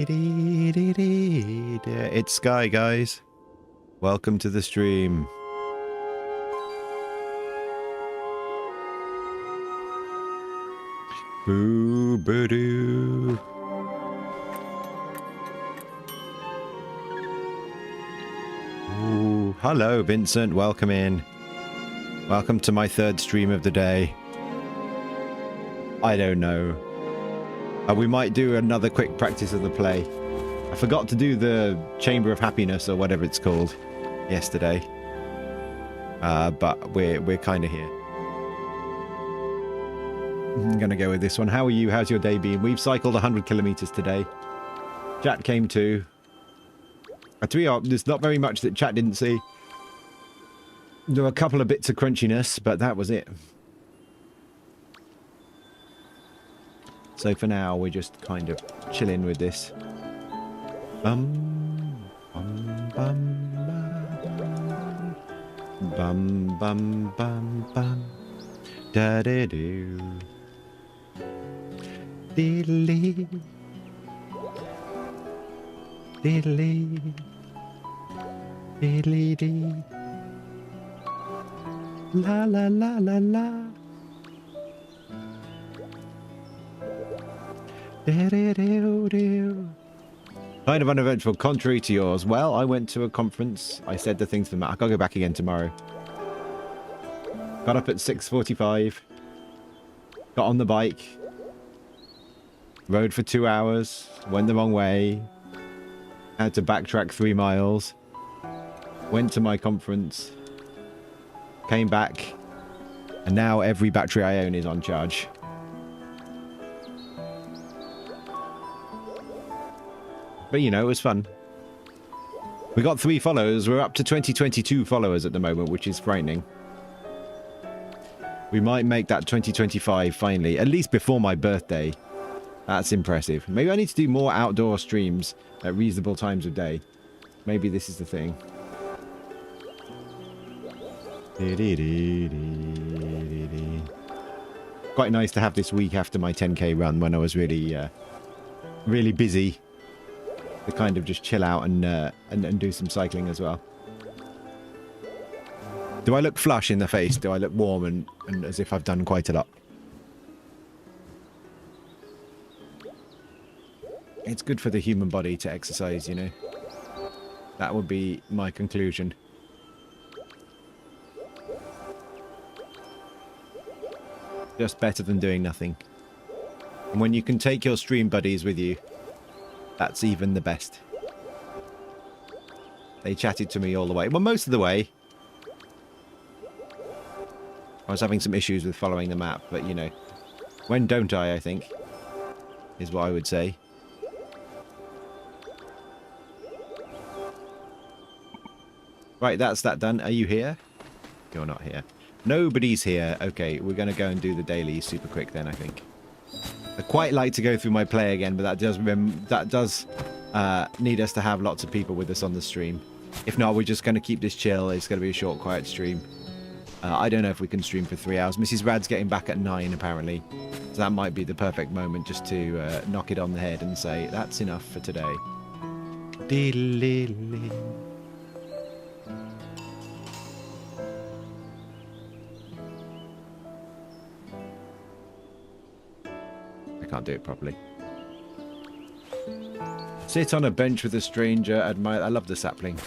It's Sky, guys. Welcome to the stream. Boo-ba-doo. Ooh, hello, Vincent. Welcome in. Welcome to my third stream of the day. I don't know. We might do another quick practice of the play. I forgot to do the Chamber of Happiness or whatever it's called yesterday. But we're kind of here. I'm going to go with this one. How are you? How's your day been? We've cycled 100 kilometers today. Chat came too. There's not very much that chat didn't see. There were a couple of bits of crunchiness, but that was it. So for now, we're just kind of chilling with this. Bum, bum, bum, bum, bum, bum, bum, da da do, diddly, diddly, diddly dee, la la la la la. Kind of uneventful, contrary to yours. Well, I went to a conference. I said the things for Matt. I gotta go back again tomorrow. Got up at 6:45. Got on the bike. Rode for 2 hours. Went the wrong way. Had to backtrack 3 miles. Went to my conference. Came back. And now every battery I own is on charge. But, you know, it was fun. We got 3 followers. We're up to 2022 followers at the moment, which is frightening. We might make that 2025 finally, at least before my birthday. That's impressive. Maybe I need to do more outdoor streams at reasonable times of day. Maybe this is the thing. Quite nice to have this week after my 10k run when I was really, really busy. To kind of just chill out and do some cycling as well. Do I look flush in the face? Do I look warm and as if I've done quite a lot? It's good for the human body to exercise, you know. That would be my conclusion. Just better than doing nothing. And when you can take your stream buddies with you, that's even the best. They chatted to me all the way. Well, most of the way. I was having some issues with following the map, but you know. When don't I think. Is what I would say. Right, that's that done. Are you here? You're not here. Nobody's here. Okay, we're going to go and do the daily super quick then, I think. I'd quite like to go through my play again, but that does need us to have lots of people with us on the stream. If not, we're just going to keep this chill. It's going to be a short, quiet stream. I don't know if we can stream for 3 hours. Mrs. Rad's getting back at 9, apparently. So that might be the perfect moment just to knock it on the head and say, that's enough for today. Diddly-ly. Can't do it properly. Sit on a bench with a stranger, admire. I love the sapling.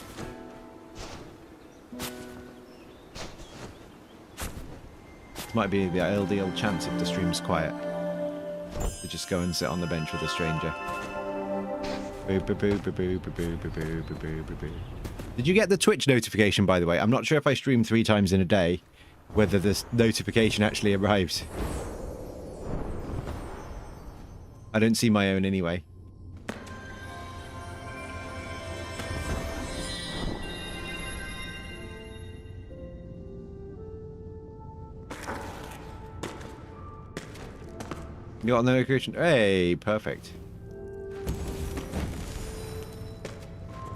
Might be the ideal chance if the stream's quiet to just go and sit on the bench with a stranger. Did you get the Twitch notification, by the way? I'm not sure if I stream 3 times in a day, whether this notification actually arrives. I don't see my own anyway. You got the notification? Hey, perfect.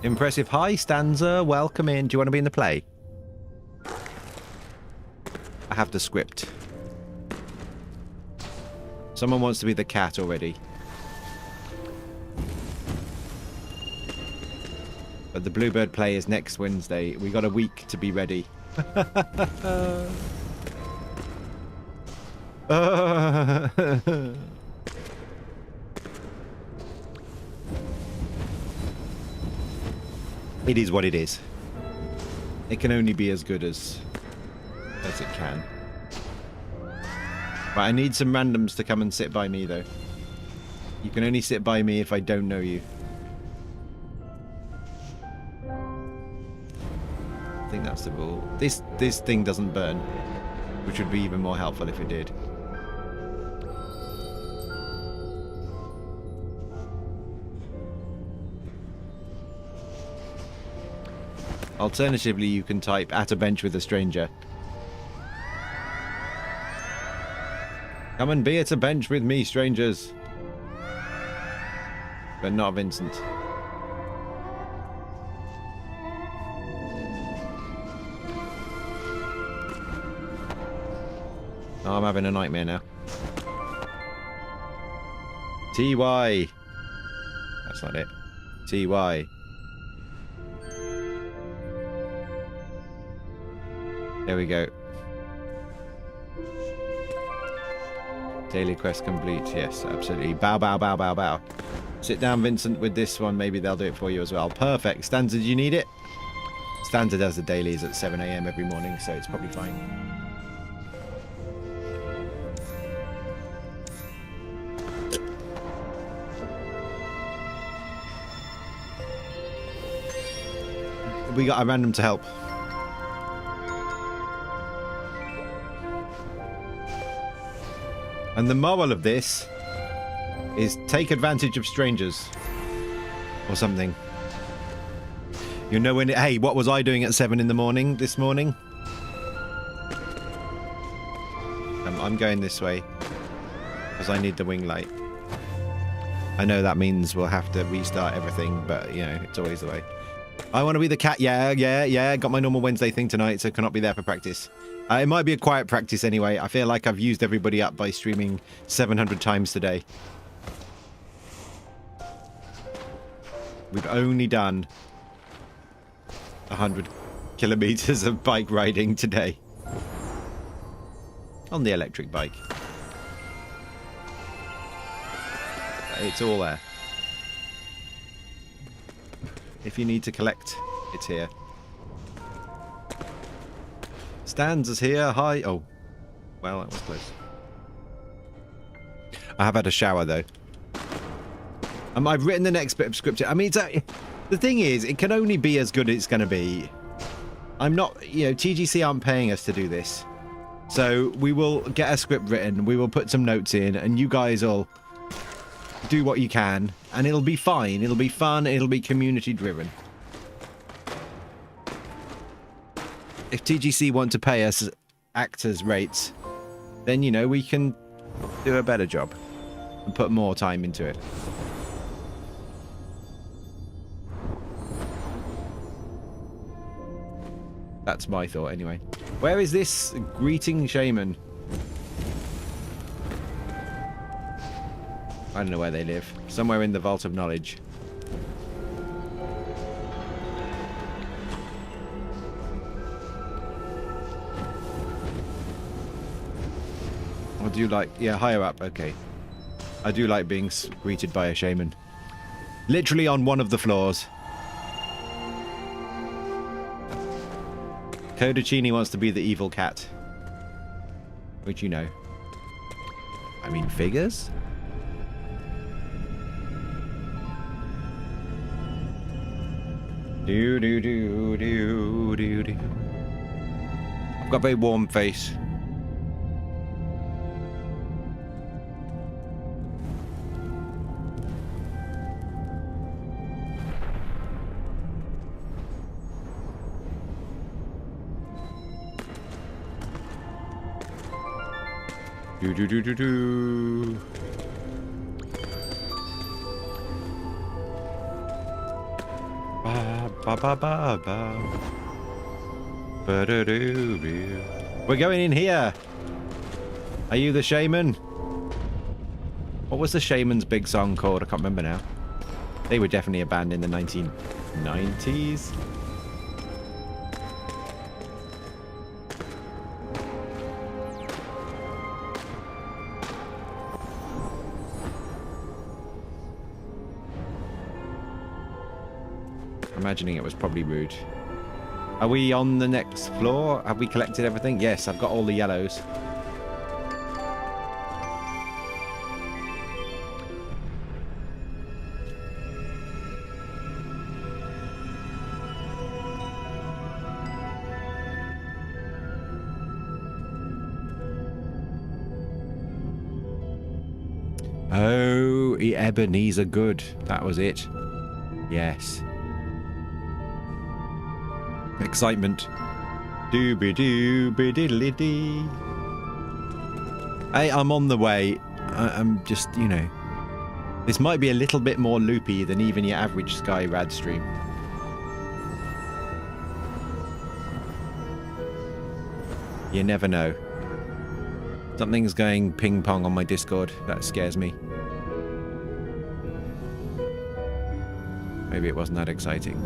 Impressive. Hi, Stanza. Welcome in. Do you want to be in the play? I have the script. Someone wants to be the cat already. But the bluebird play is next Wednesday. We got a week to be ready. It is what it is. It can only be as good as it can. Right, I need some randoms to come and sit by me, though. You can only sit by me if I don't know you. I think that's the rule. This thing doesn't burn, which would be even more helpful if it did. Alternatively, you can type at a bench with a stranger. Come and be at a bench with me, strangers. But not Vincent. Oh, I'm having a nightmare now. TY. That's not it. TY. There we go. Daily quest complete. Yes, absolutely. Bow, bow, bow, bow, bow. Sit down, Vincent, with this one. Maybe they'll do it for you as well. Perfect. Standard, you need it? Standard does the dailies at 7 AM every morning, so it's probably fine. We got a random to help. And the moral of this is take advantage of strangers. Or something. You know when... Hey, what was I doing at 7 in the morning this morning? I'm going this way. Because I need the wing light. I know that means we'll have to restart everything, but, you know, it's always the way. I want to be the cat. Yeah. Got my normal Wednesday thing tonight, so cannot be there for practice. It might be a quiet practice anyway. I feel like I've used everybody up by streaming 700 times today. We've only done 100 kilometers of bike riding today. On the electric bike. It's all there. If you need to collect, it's here. Stands is here. Hi. Oh. Well, that was close. I have had a shower, though. I've written the next bit of scripture. I mean, the thing is, it can only be as good as it's going to be. I'm not... You know, TGC aren't paying us to do this. So, we will get a script written. We will put some notes in. And you guys will do what you can. And it'll be fine. It'll be fun. It'll be community-driven. If TGC want to pay us actors' rates, then, you know, we can do a better job and put more time into it. That's my thought, anyway. Where is this greeting shaman? I don't know where they live. Somewhere in the Vault of Knowledge. I do like... Yeah, higher up. Okay. I do like being greeted by a shaman. Literally on one of the floors. Codicini wants to be the evil cat. Which you know. I mean, figures? Do. I've got a very warm face. Do. Ba. We're going in here. Are you the shaman? What was the shaman's big song called? I can't remember now. They were definitely a band in the 90s. Imagining it was probably rude. Are we on the next floor? Have we collected everything? Yes, I've got all the yellows. Oh, Ebenezer good. That was it. Yes. Excitement. Dooby-dooby-diddly-dee. Hey, I'm on the way. I'm just, you know. This might be a little bit more loopy than even your average Sky Rad stream. You never know. Something's going ping pong on my Discord. That scares me. Maybe it wasn't that exciting.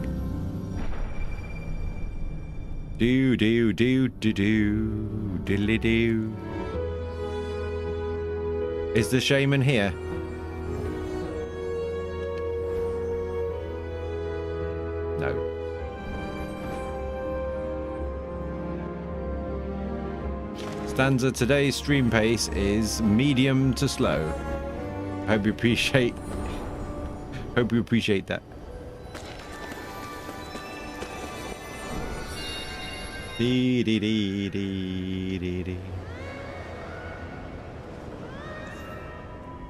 Do do do do do diddly do. Is the shaman here? No. Stanza, today's stream pace is medium to slow. Hope you appreciate that. Dee dee dee dee dee dee.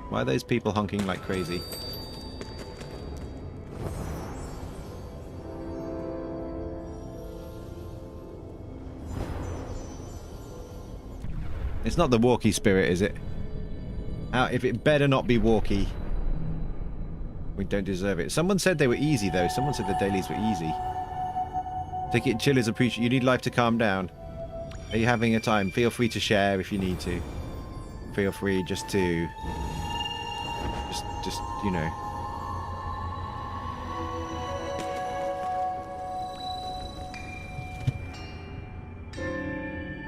Why are those people honking like crazy? It's not the walkie spirit, is it? If it better not be walkie. We don't deserve it. Someone said they were easy, though. Someone said the dailies were easy. Take it chill is appreciated. You need life to calm down. Are you having a time? Feel free to share if you need to. Feel free just to... Just, you know...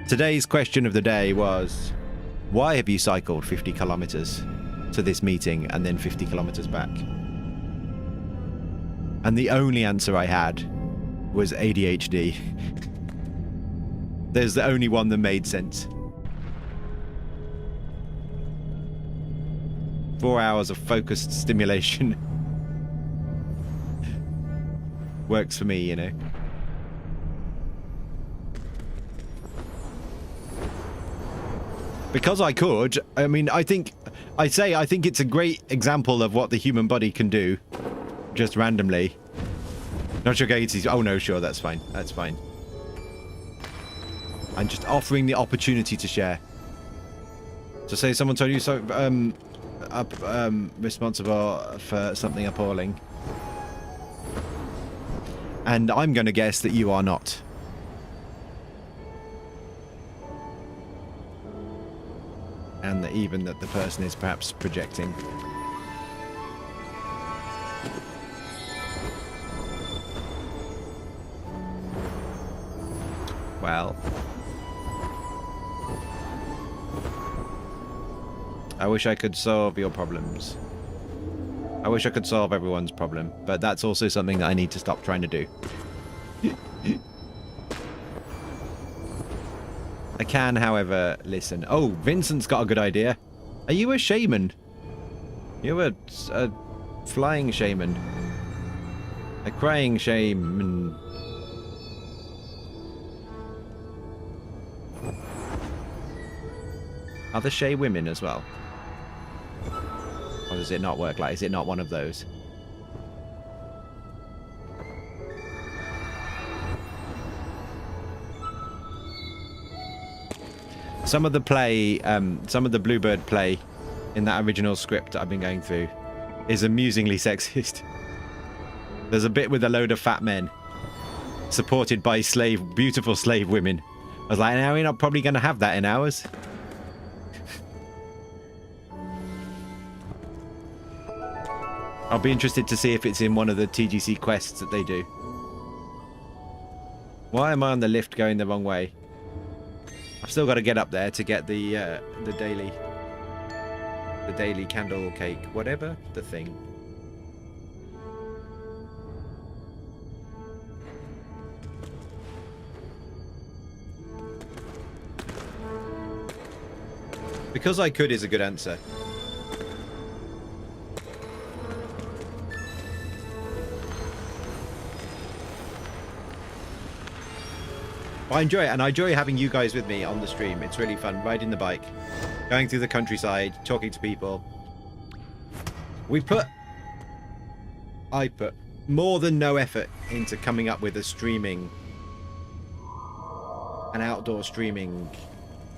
Today's question of the day was, why have you cycled 50 kilometers to this meeting and then 50 kilometers back? And the only answer I had was ADHD. There's the only one that made sense. 4 hours of focused stimulation works for me, you know. Because I could. I mean, I think it's a great example of what the human body can do, just randomly. Not sure Gates. Oh no, sure, that's fine. That's fine. I'm just offering the opportunity to share. So say someone told you so, responsible for something appalling, and I'm going to guess that you are not. And that even that the person is perhaps projecting. Well, I wish I could solve your problems. I wish I could solve everyone's problem, but that's also something that I need to stop trying to do. I can, however, listen. Oh, Vincent's got a good idea. Are you a shaman? You're a flying shaman. A crying shaman. Are the Shay women as well? Or does it not work like? Is it not one of those? Some of the play, some of the Bluebird play in that original script that I've been going through is amusingly sexist. There's a bit with a load of fat men supported by beautiful slave women. I was like, now we're not probably going to have that in ours. I'll be interested to see if it's in one of the TGC quests that they do. Why am I on the lift going the wrong way? I've still got to get up there to get the daily candle cake, whatever the thing. Because I could is a good answer. I enjoy it, and I enjoy having you guys with me on the stream. It's really fun, riding the bike, going through the countryside, talking to people. I put more than no effort into coming up with an outdoor streaming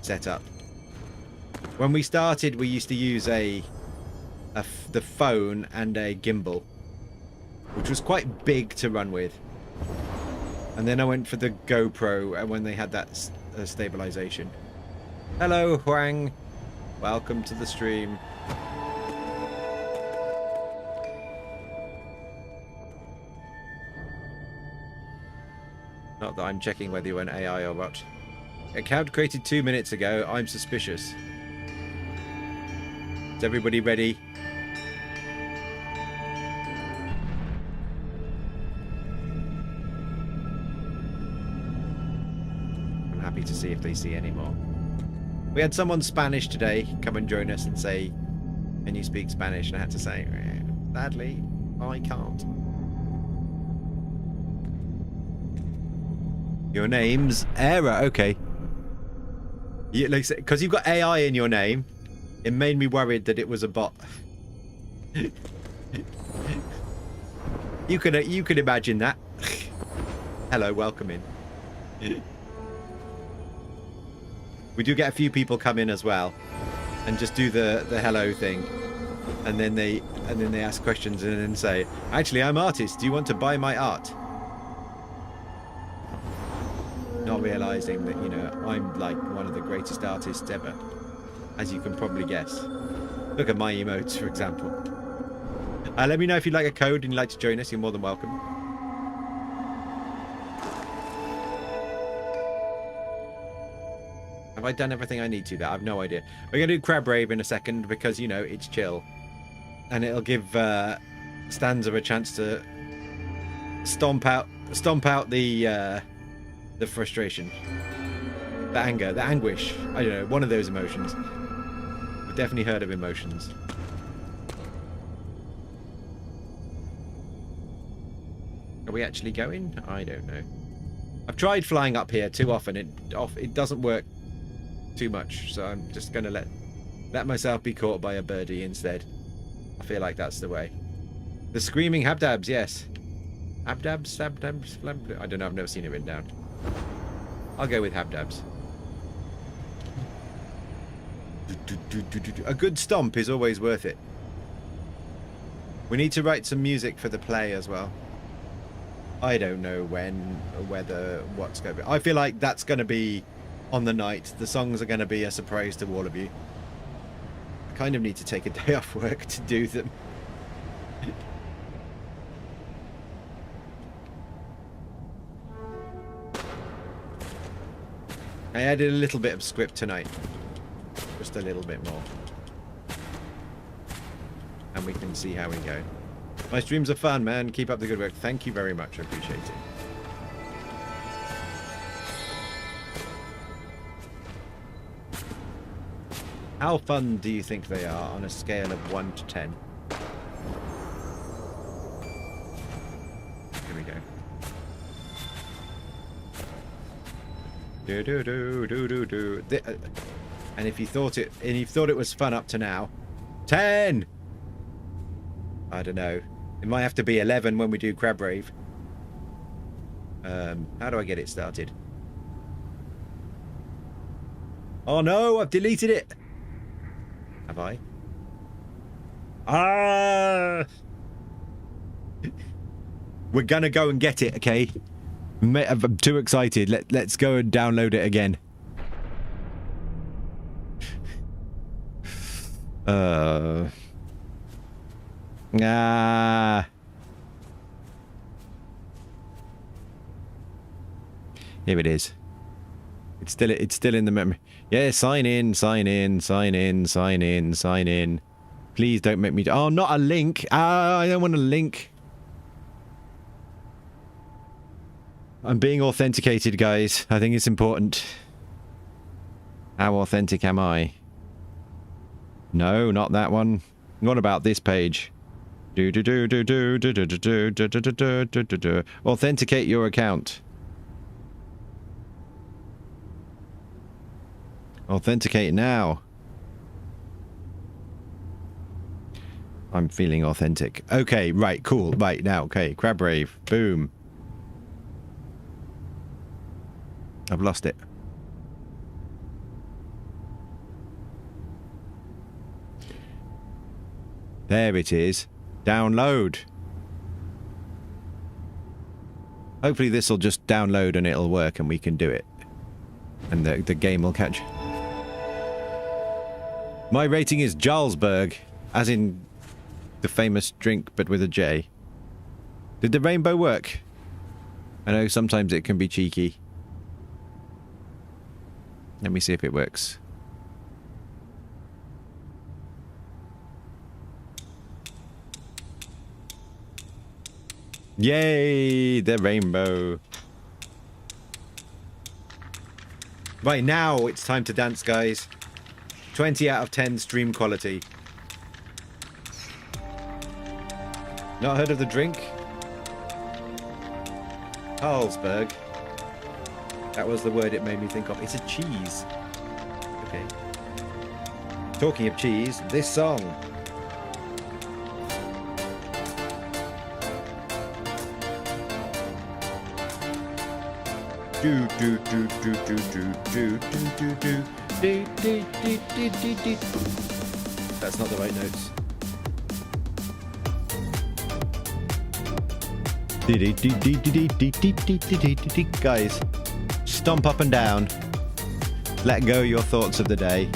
setup. When we started, we used to use the phone and a gimbal, which was quite big to run with. And then I went for the GoPro when they had that stabilization. Hello, Huang. Welcome to the stream. Not that I'm checking whether you were an AI or what. Account created 2 minutes ago. I'm suspicious. Is everybody ready? I'm happy to see if they see any more. We had someone Spanish today come and join us and say, "Can you speak Spanish?" And I had to say, sadly, I can't. Your name's Era. Okay. Because you've got AI in your name, it made me worried that it was a bot. You can imagine that. Hello, welcome in. We do get a few people come in as well, and just do the hello thing, and then they ask questions and then say, "Actually, I'm artist. Do you want to buy my art?" Not realizing that, you know, I'm like one of the greatest artists ever, as you can probably guess. Look at my emotes, for example. Let me know if you'd like a code and you'd like to join us. You're more than welcome. Have I done everything I need to there? I have no idea. We're going to do Crab Rave in a second because, you know, it's chill. And it'll give Stanza a chance to stomp out the frustration, the anger, the anguish. I don't know, one of those emotions. I've definitely heard of emotions. Are we actually going? I don't know. I've tried flying up here too often. It doesn't work too much, so I'm just gonna let myself be caught by a birdie instead. I feel like that's the way. The screaming habdabs, yes. Habdabs, habdabs, I don't know, I've never seen it written down. I'll go with habdabs. A good stomp is always worth it. We need to write some music for the play as well. I don't know when, or whether, what's going to be. I feel like that's going to be on the night. The songs are going to be a surprise to all of you. I kind of need to take a day off work to do them. I added a little bit of script tonight. Just a little bit more. And we can see how we go. My streams are fun, man. Keep up the good work. Thank you very much. I appreciate it. How fun do you think they are on a scale of 1 to 10? Here we go. Do. And if you thought it was fun up to now, 10. I don't know. It might have to be 11 when we do Crab Rave. How do I get it started? Oh no, I've deleted it. Have I? Ah! We're gonna go and get it, okay? I'm too excited. Let's go and download it again. Ah. Here it is. It's still in the memory. Yeah, sign in, sign in, sign in, sign in, sign in. Please don't make me... Oh, not a link. Ah, I don't want a link. I'm being authenticated, guys. I think it's important. How authentic am I? No, not that one. What about this page? Authenticate your account. Authenticate now. I'm feeling authentic. Okay, right, cool. Right, now, okay. Crab Rave. Boom. I've lost it. There it is. Download. Hopefully this will just download and it'll work and we can do it. And the game will catch. My rating is Jarlsberg, as in the famous drink, but with a J. Did the rainbow work? I know sometimes it can be cheeky. Let me see if it works. Yay, the rainbow. Right, now it's time to dance, guys. 20 out of 10 stream quality. Not heard of the drink? Carlsberg. That was the word it made me think of. It's a cheese. Okay. Talking of cheese, this song. Do do do do do do do do do. That's not the right notes. Guys, stomp up and down. Let go your thoughts of the day.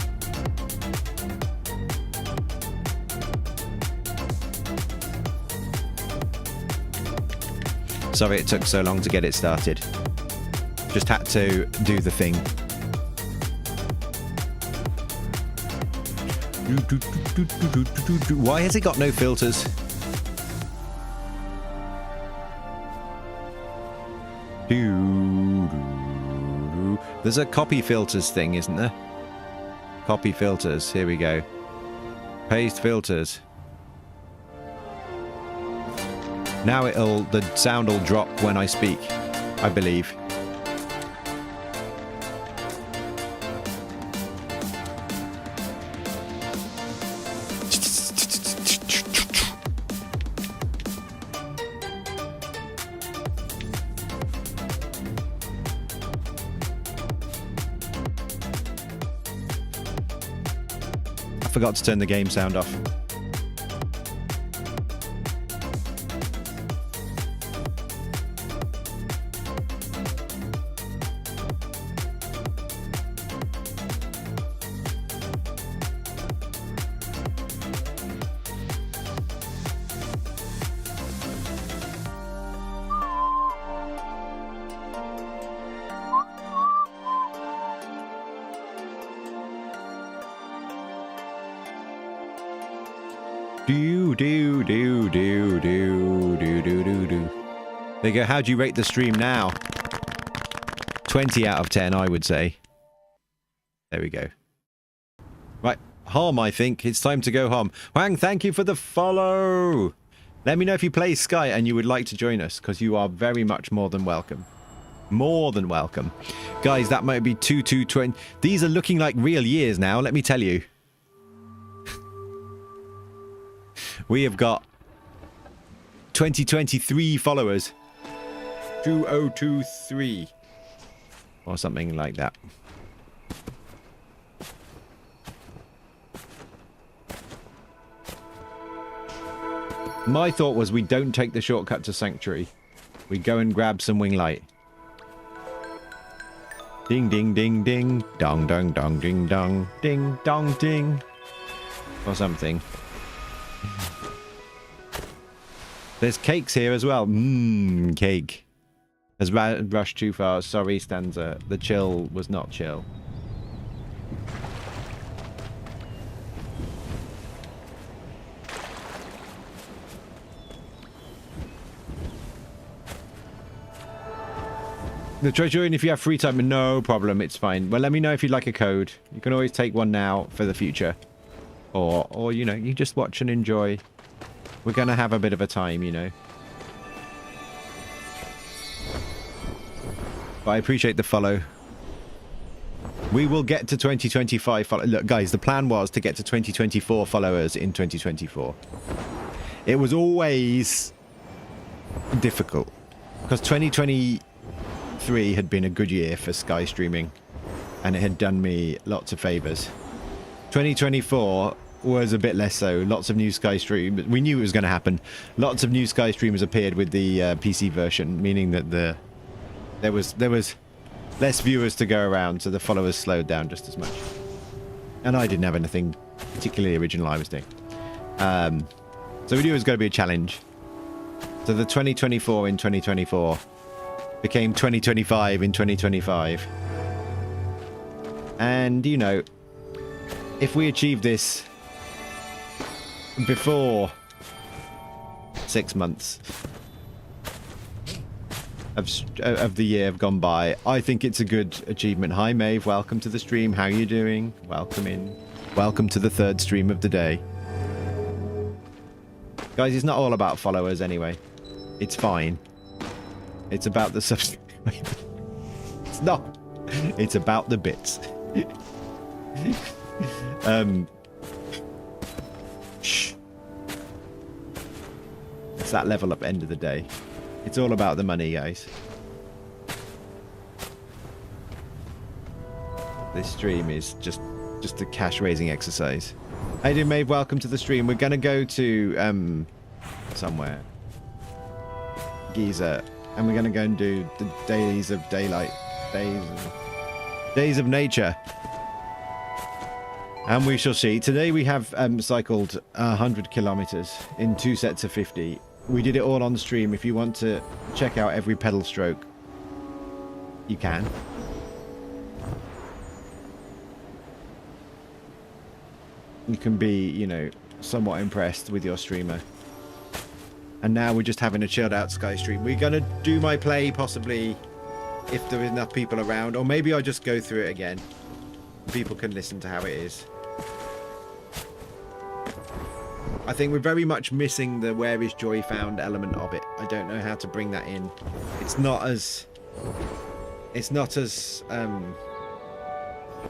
Sorry it took so long to get it started. Just had to do the thing. Why has it got no filters? There's a copy filters thing, isn't there? Copy filters. Here we go. Paste filters. Now the sound will drop when I speak, I believe. I forgot to turn the game sound off. There you go. How do you rate the stream now? 20 out of 10, I would say. There we go. Right, home, I think. It's time to go home. Wang, thank you for the follow. Let me know if you play Sky and you would like to join us, because you are very much more than welcome. More than welcome. Guys, that might be 2220. These are looking like real years now, let me tell you. We have got 2023 followers. 2023. Or something like that. My thought was we don't take the shortcut to Sanctuary. We go and grab some wing light. Ding ding ding ding. Dong dong dong ding dong. Ding dong ding. Or something. There's cakes here as well. Mmm, cake. Has rushed too far. Sorry, Stanza. The chill was not chill. The treasury, if you have free time, no problem, it's fine. Well, let me know if you'd like a code. You can always take one now for the future. Or you know, you just watch and enjoy. We're going to have a bit of a time, you know. But I appreciate the follow. We will get to 2025 follow. Look, guys, the plan was to get to 2024 followers in 2024. It was always difficult. Because 2023 had been a good year for Sky streaming. And it had done me lots of favors. 2024 was a bit less so. Lots of new Sky streamers. We knew it was going to happen. Lots of new Sky streamers appeared with the PC version, meaning that there was less viewers to go around, so the followers slowed down just as much. And I didn't have anything particularly original I was doing. So we knew it was going to be a challenge. So the 2024 in 2024 became 2025 in 2025. And, you know, if we achieve this before 6 months of the year have gone by, I think it's a good achievement. Hi, Maeve. Welcome to the stream. How are you doing? Welcome in. Welcome to the third stream of the day. Guys, it's not all about followers anyway. It's fine. It's about the subscribe. It's not. It's about the bits. Shh. It's that level up end of the day. It's all about the money, guys. This stream is just a cash raising exercise. Hey, dude, Maeve, welcome to the stream. We're gonna go to somewhere, Giza, and we're gonna go and do the days of daylight, days of nature. And we shall see. Today we have cycled 100 kilometers in 2 sets of 50. We did it all on stream. If you want to check out every pedal stroke, you can. You can be, you know, somewhat impressed with your streamer. And now we're just having a chilled out Sky stream. We're going to do my play possibly if there is enough people around. Or maybe I'll just go through it again. People can listen to how it is. I think we're very much missing the where is joy found element of it. I don't know how to bring that in. It's not as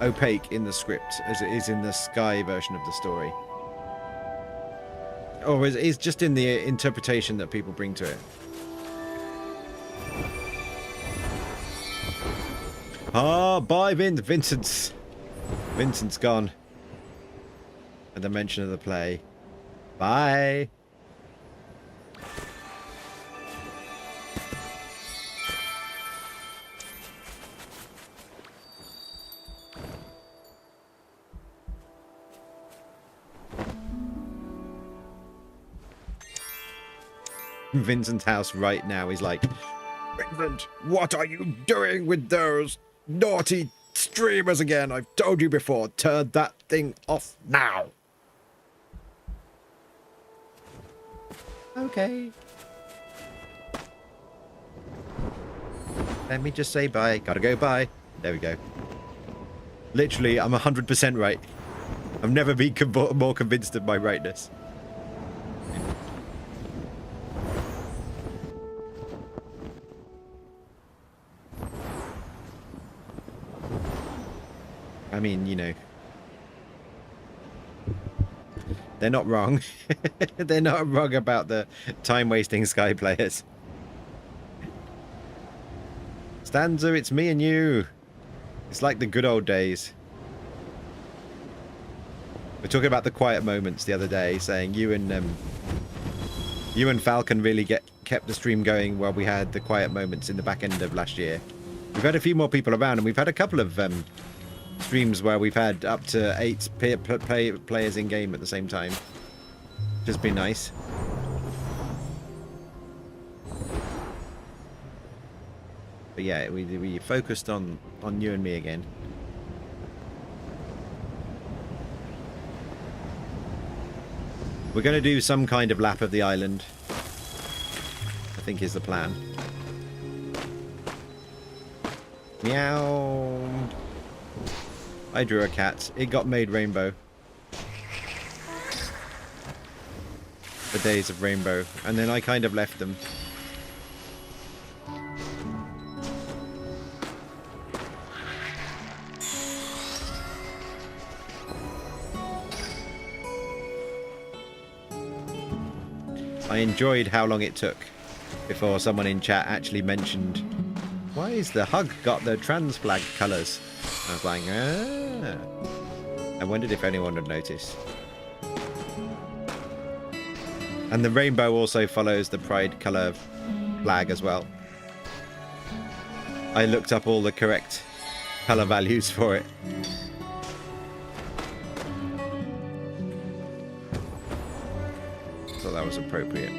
opaque in the script as it is in the Sky version of the story. Or is just in the interpretation that people bring to it. Ah, bye, Vincent's gone. At the mention of the play. Bye. Vincent's house right now is like, Vincent, what are you doing with those naughty streamers again? I've told you before, turn that thing off now. Okay. Let me just say bye. Gotta go bye. There we go. Literally, I'm 100% right. I've never been more convinced of my rightness. I mean, you know. They're not wrong. They're not wrong about the time-wasting Sky players. Stanza, it's me and you. It's like the good old days. We're talking about the quiet moments the other day, saying you and Falcon really kept the stream going while we had the quiet moments in the back end of last year. We've had a few more people around, and we've had a couple of streams where we've had up to 8 players in game at the same time. Just been nice. But yeah, we focused on you and me again. We're going to do some kind of lap of the island, I think is the plan. Meow. I drew a cat. It got made rainbow. The days of rainbow. And then I kind of left them. I enjoyed how long it took before someone in chat actually mentioned, why is the hug got the trans flag colours? I was like, ah. I wondered if anyone would notice. And the rainbow also follows the pride colour flag as well. I looked up all the correct colour values for it. So that was appropriate.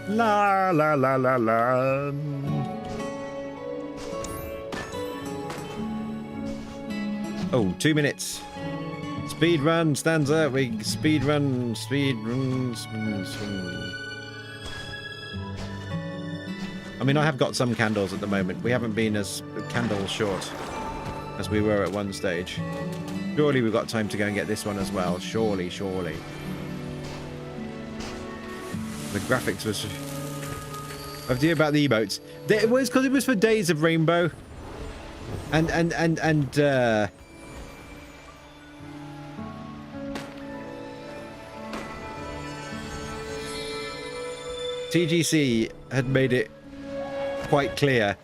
La la la la la. Oh, 2 minutes. Speed run, stanza. We speed run, speed run. I mean, I have got some candles at the moment. We haven't been as candle short as we were at one stage. Surely we've got time to go and get this one as well. Surely, surely. The graphics was... I've heard about the emotes. It was because it was for Days of Rainbow. And TGC had made it quite clear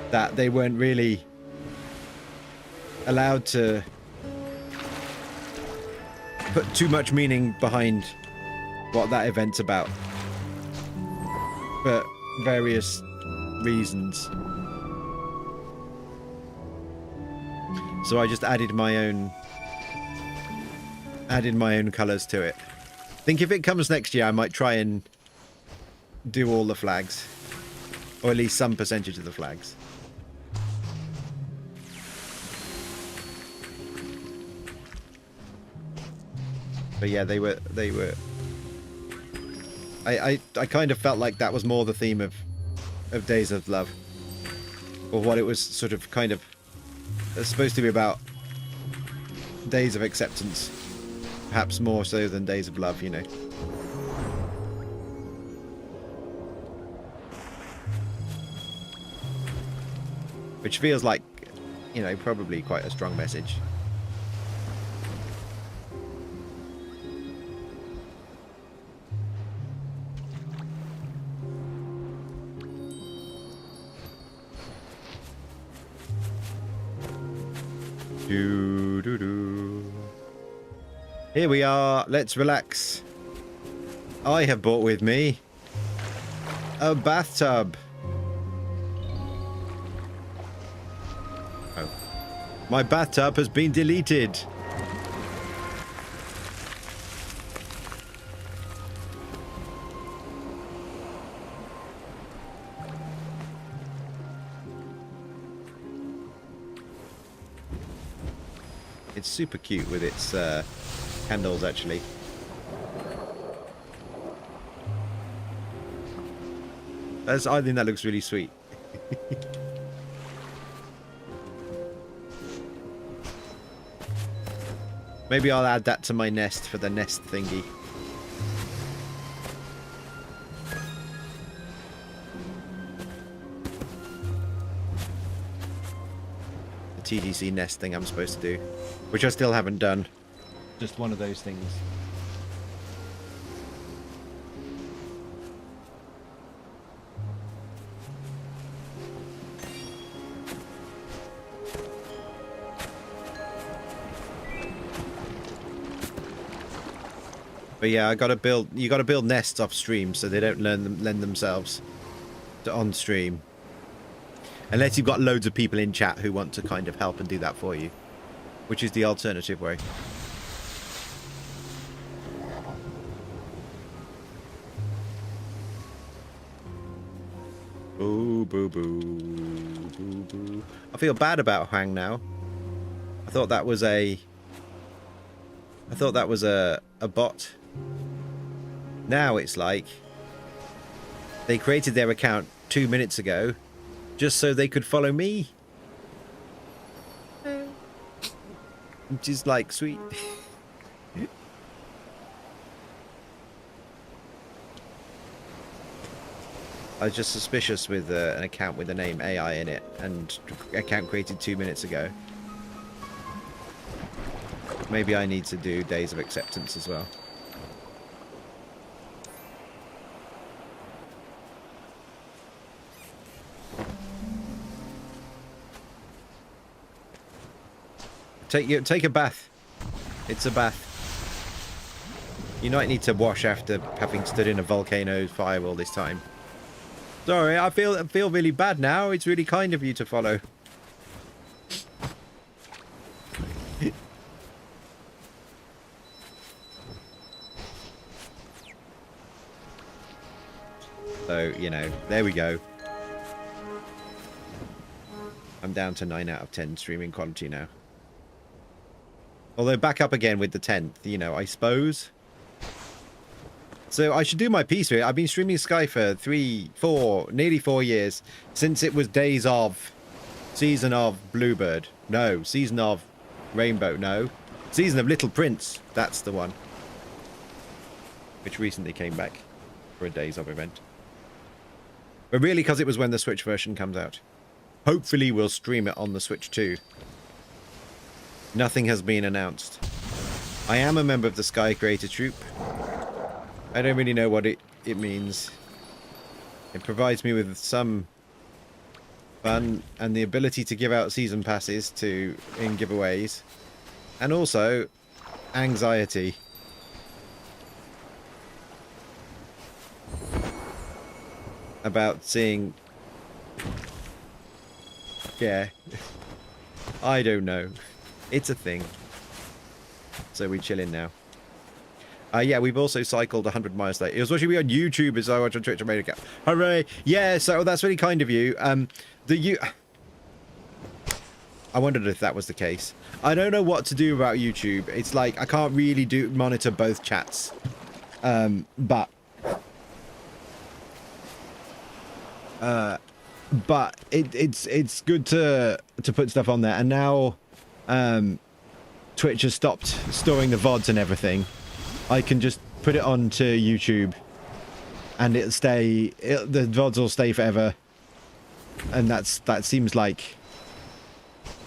that they weren't really allowed to put too much meaning behind what that event's about for various reasons. So I just added my own colours to it. I think if it comes next year, I might try and do all the flags, or at least some percentage of the flags. But yeah, they were. I kind of felt like that was more the theme of Days of Love, or what it was sort of kind of supposed to be about. Days of Acceptance, perhaps more so than Days of Love, you know. Which feels like, you know, probably quite a strong message. Here we are. Let's relax. I have brought with me a bathtub. Oh. My bathtub has been deleted. It's super cute with its candles, actually. I think that looks really sweet. Maybe I'll add that to my nest for the nest thingy. The TGC nest thing I'm supposed to do, which I still haven't done. Just one of those things. But yeah, I gotta build. You gotta build nests off stream so they don't lend themselves to on stream. Unless you've got loads of people in chat who want to kind of help and do that for you, which is the alternative way. Boo, boo, boo, boo, boo. I feel bad about Hang now. I thought that was a bot. Now it's like they created their account 2 minutes ago just so they could follow me. Which is like sweet. I was just suspicious with an account with the name AI in it, and account created 2 minutes ago. Maybe I need to do days of acceptance as well. Take a bath. It's a bath. You might need to wash after having stood in a volcano fire all this time. Sorry, I feel really bad now. It's really kind of you to follow. So, you know, there we go. I'm down to 9 out of 10 streaming quality now. Although back up again with the 10th, you know, I suppose. So I should do my piece here. I've been streaming Sky for nearly 4 years. Since it was days of season of Bluebird. No, season of Rainbow. No, season of Little Prince. That's the one. Which recently came back for a days of event. But really because it was when the Switch version comes out. Hopefully we'll stream it on the Switch too. Nothing has been announced. I am a member of the Sky Creator Troupe. I don't really know what it means. It provides me with some fun and the ability to give out season passes in giveaways. And also anxiety. About seeing... Yeah. I don't know. It's a thing. So we chill in now. Yeah, we've also cycled 100 miles later. It was watching me on YouTube as I watched on Twitch. I made a gap. Hooray! Yeah, so that's really kind of you. I wondered if that was the case. I don't know what to do about YouTube. It's like I can't really monitor both chats. But it's good to put stuff on there. And now Twitch has stopped storing the VODs and everything. I can just put it onto YouTube and the VODs will stay forever. And that seems like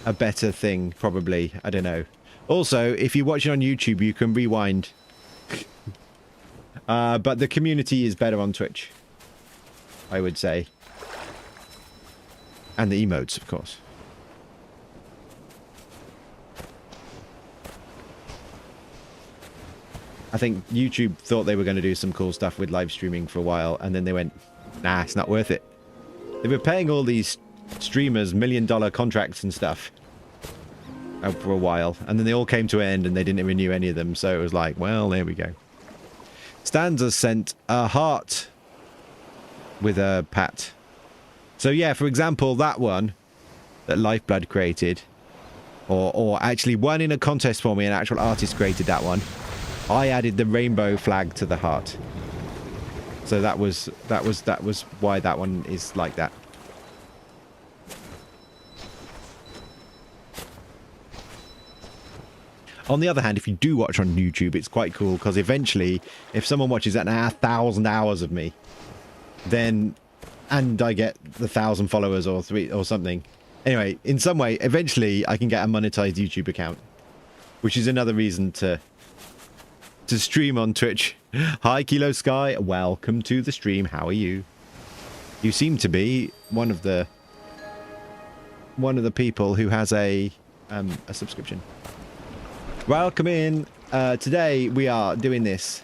a better thing, probably. I don't know. Also, if you watch it on YouTube, you can rewind. But the community is better on Twitch, I would say. And the emotes, of course. I think YouTube thought they were going to do some cool stuff with live streaming for a while, and then they went, nah, it's not worth it. They were paying all these streamers $1 million contracts and stuff for a while, and then they all came to an end and they didn't renew any of them, so it was like, well, there we go. Stanza sent a heart with a pat. So yeah, for example, that one that Lifeblood created, or actually won in a contest for me, an actual artist created that one. I added the rainbow flag to the heart. So that was why that one is like that. On the other hand, if you do watch on YouTube, it's quite cool because eventually, if someone watches that 1,000 hours of me, then, and I get the 1,000 followers or 3 or something. Anyway, in some way, eventually I can get a monetized YouTube account, which is another reason to stream on Twitch. Hi, Kilo Sky. Welcome to the stream. How are you? You seem to be one of the people who has a subscription. Welcome in. Today we are doing this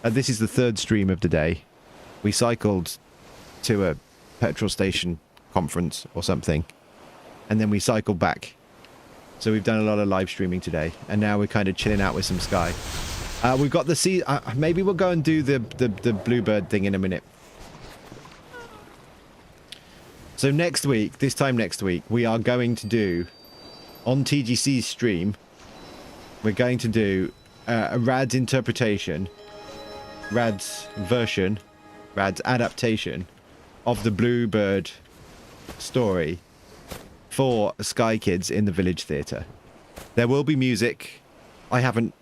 This is the third stream of the day. We cycled to a petrol station conference or something, and then we cycled back. So we've done a lot of live streaming today, and now we're kind of chilling out with some Sky. We've got the sea. Maybe we'll go and do the bluebird thing in a minute. So next week, this time next week, we are going to do, on TGC's stream, we're going to do a Rad's interpretation, Rad's version, Rad's adaptation of the Bluebird story for Sky Kids in the Village Theatre. There will be music. I haven't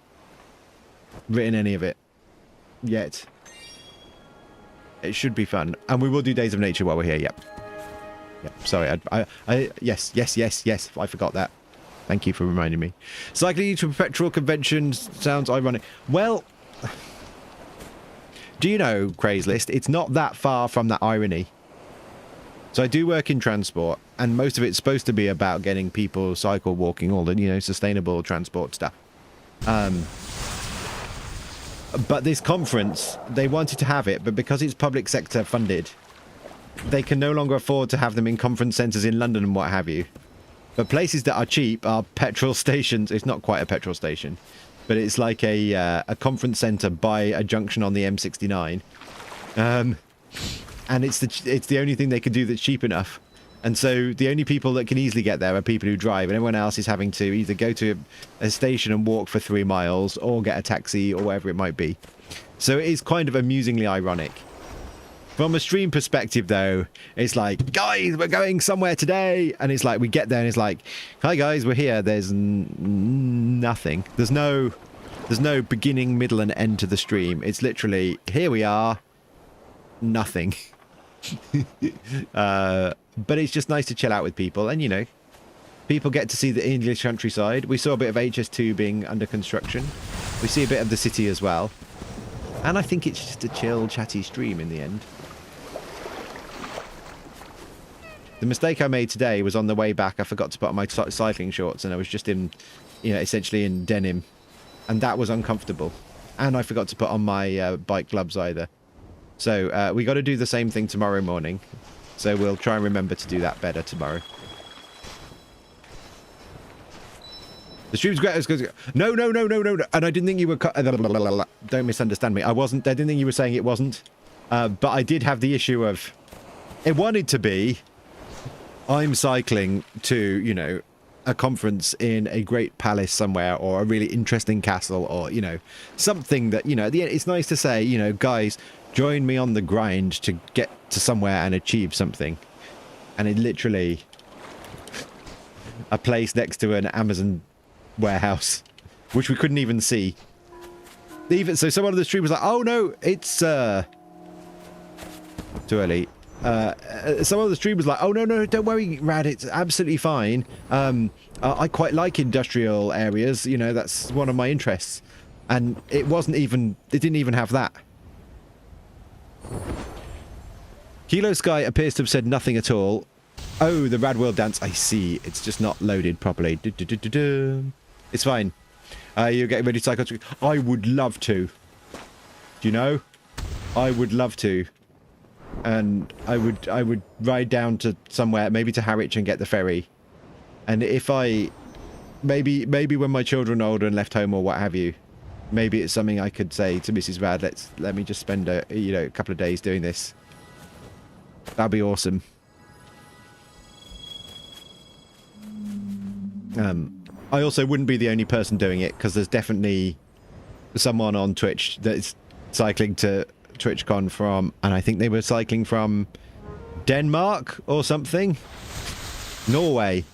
written any of it yet. It should be fun. And we will do Days of Nature while we're here, yep. Yep, sorry, yes, I forgot that. Thank you for reminding me. Cycling to a petrol convention sounds ironic. Well, do you know, Crazlist, it's not that far from that irony. So I do work in transport, and most of it's supposed to be about getting people cycle, walking, all the, you know, sustainable transport stuff. But this conference, they wanted to have it, but because it's public sector funded, they can no longer afford to have them in conference centres in London and what have you. But places that are cheap are petrol stations. It's not quite a petrol station, but it's like a conference centre by a junction on the M69. And it's the only thing they can do that's cheap enough. And so the only people that can easily get there are people who drive, and everyone else is having to either go to a station and walk for 3 miles or get a taxi or whatever it might be. So it is kind of amusingly ironic. From a stream perspective, though, it's like, guys, we're going somewhere today. And it's like, we get there and it's like, hi, guys, we're here. There's nothing. There's no beginning, middle, and end to the stream. It's literally, here we are, nothing. But it's just nice to chill out with people. And, you know, people get to see the English countryside. We saw a bit of HS2 being under construction. We see a bit of the city as well. And I think it's just a chill, chatty stream in the end. The mistake I made today was on the way back. I forgot to put on my cycling shorts, and I was just in, you know, essentially in denim. And that was uncomfortable. And I forgot to put on my bike gloves either. So we got to do the same thing tomorrow morning. So we'll try and remember to do that better tomorrow. The stream's great. No. And I didn't think you were... Don't misunderstand me. I didn't think you were saying it wasn't. But I did have the issue of... It wanted to be... I'm cycling to, you know, a conference in a great palace somewhere, or a really interesting castle, or, you know, something that, you know, at the end, it's nice to say, you know, guys, join me on the grind to get to somewhere and achieve something. And it literally... a place next to an Amazon warehouse, which we couldn't even see. Even so, someone on the stream was like, "Oh no, it's too early." Someone on the stream was like, "Oh no, don't worry, Rad, it's absolutely fine. I quite like industrial areas. You know, that's one of my interests." And it wasn't even. It didn't even have that. Kilo Sky appears to have said nothing at all. Oh, the Rad World dance. I see. It's just not loaded properly. It's fine. You're getting ready to cycle. I would love to. Do you know? I would love to. And I would ride down to somewhere, maybe to Harwich, and get the ferry. And if I... Maybe when my children are older and left home or what have you, maybe it's something I could say to Mrs. Rad, let me just spend a couple of days doing this. That'd be awesome. I also wouldn't be the only person doing it, because there's definitely someone on Twitch that's cycling to TwitchCon from, and I think they were cycling from Denmark or something. Norway.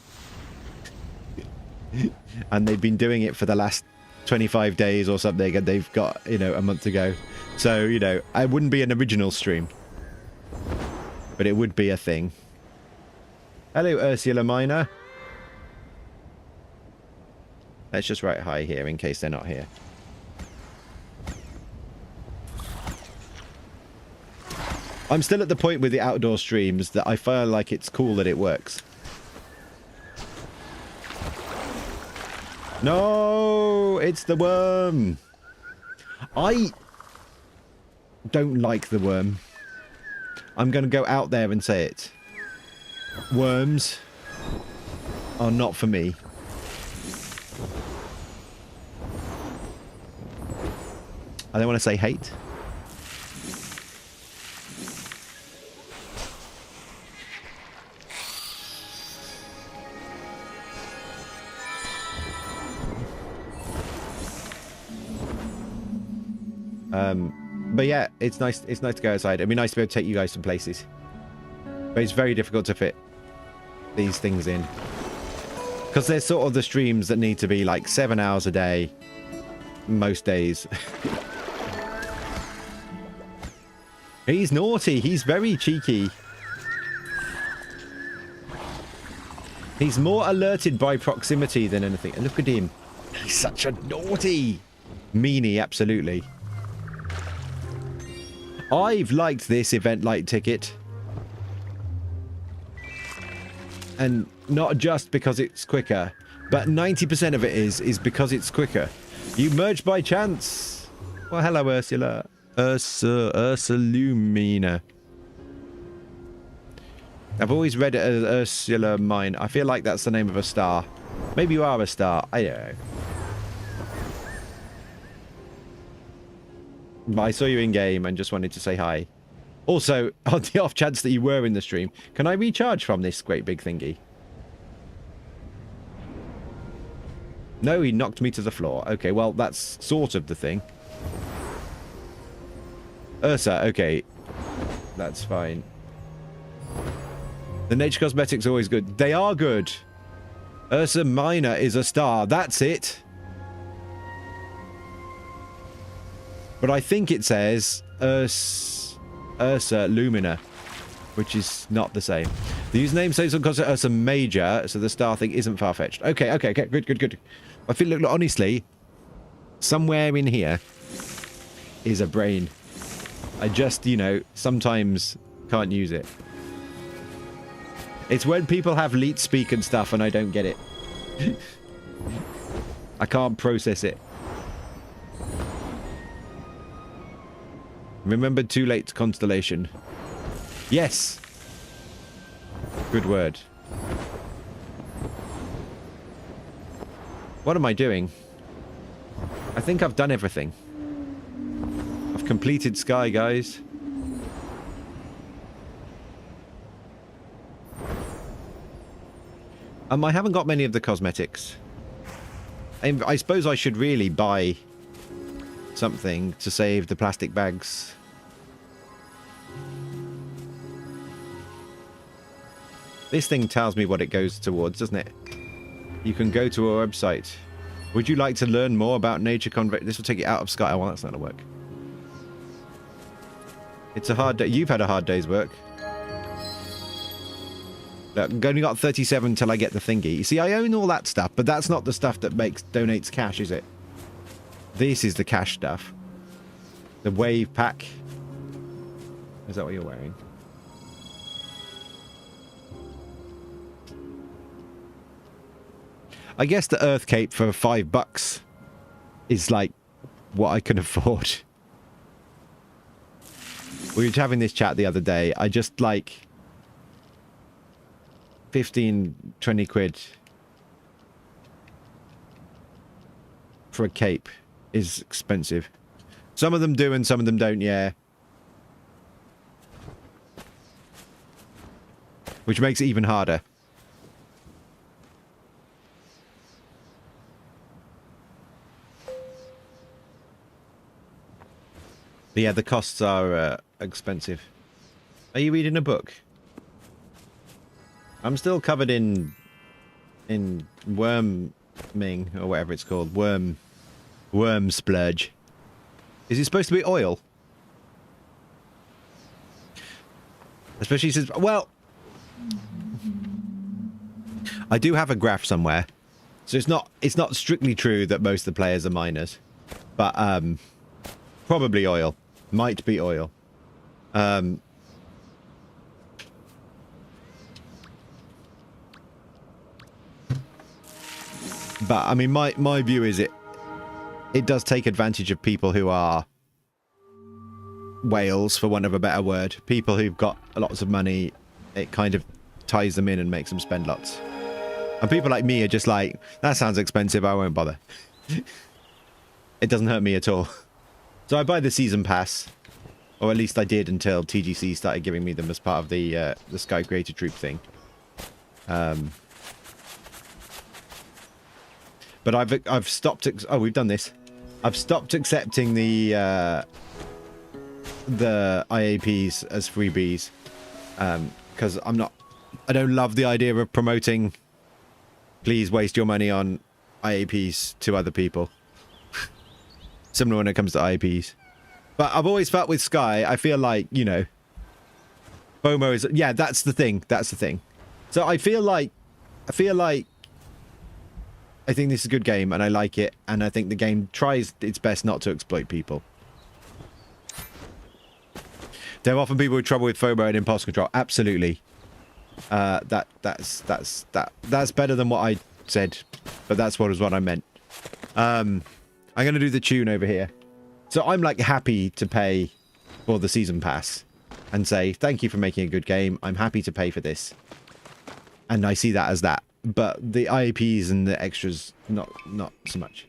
And they've been doing it for the last 25 days or something, and they've got, you know, a month to go. So, you know, I wouldn't be an original stream, but it would be a thing. Hello, Ursula Minor. Let's just write hi here in case they're not here. I'm still at the point with the outdoor streams that I feel like it's cool that it works. No, it's the worm. don't like the worm. I'm going to go out there and say it. Worms are not for me. I don't want to say hate. But yeah, it's nice. It's nice to go outside. It'd be nice to be able to take you guys some places. But it's very difficult to fit these things in. Because they're sort of the streams that need to be like 7 hours a day. Most days. He's naughty. He's very cheeky. He's more alerted by proximity than anything. And look at him. He's such a naughty meanie, absolutely. I've liked this event light ticket. And not just because it's quicker, but 90% of it is because it's quicker. You merged by chance. Well, hello, Ursula. Ursulumina. I've always read it as Ursula Mine. I feel like that's the name of a star. Maybe you are a star. I don't know. But I saw you in game and just wanted to say hi. Also, on the off chance that you were in the stream, can I recharge from this great big thingy? No, he knocked me to the floor. Okay, well, that's sort of the thing. Ursa, okay. That's fine. The nature cosmetics are always good. They are good. Ursa Minor is a star. That's it. But I think it says Ursa Lumina, which is not the same. The username says on concert Ursa Major, so the star thing isn't far-fetched. Okay, okay, okay, good, good, good. I feel, look, honestly, somewhere in here is a brain. I just, you know, sometimes can't use it. It's when people have leet speak and stuff and I don't get it. I can't process it. Remember too late constellation. Yes. Good word. What am I doing? I think I've done everything. I've completed Sky, guys. I haven't got many of the cosmetics. I suppose I should really buy something to save the plastic bags. This thing tells me what it goes towards, doesn't it? You can go to our website. Would you like to learn more about nature convey? This will take you out of Sky. Well, that's not gonna work. It's a hard day. You've had a hard day's work. Look, I've only got 37 till I get the thingy. You see, I own all that stuff, but that's not the stuff that donates cash, is it? This is the cash stuff. The wave pack. Is that what you're wearing? I guess the Earth Cape for $5 is like what I can afford. We were having this chat the other day. I just like 15, 20 quid for a cape is expensive. Some of them do and some of them don't, yeah. Which makes it even harder. But yeah, the costs are expensive. Are you reading a book? I'm still covered in worming, or whatever it's called. Worm splurge. Is it supposed to be oil? Especially since, well, I do have a graph somewhere. So it's not strictly true that most of the players are miners. But probably oil. Might be oil. But I mean, my view is it does take advantage of people who are whales, for want of a better word. People who've got lots of money, it kind of ties them in and makes them spend lots. And people like me are just like, that sounds expensive, I won't bother. It doesn't hurt me at all. So I buy the season pass, or at least I did until TGC started giving me them as part of the Sky Creator Troop thing. But I've stopped. Oh, we've done this. I've stopped accepting the IAPs as freebies because I don't love the idea of promoting. Please waste your money on IAPs to other people. Similar when it comes to IAPs. But I've always felt with Sky, I feel like, you know, FOMO is, yeah, that's the thing. That's the thing. So I think this is a good game and I like it, and I think the game tries its best not to exploit people. There are often people with trouble with FOMO and impulse control. Absolutely. That's better than what I said, but that's what I meant. I'm going to do the tune over here. So I'm like happy to pay for the season pass and say, thank you for making a good game. I'm happy to pay for this. And I see that as that. But the IAPs and the extras, not so much.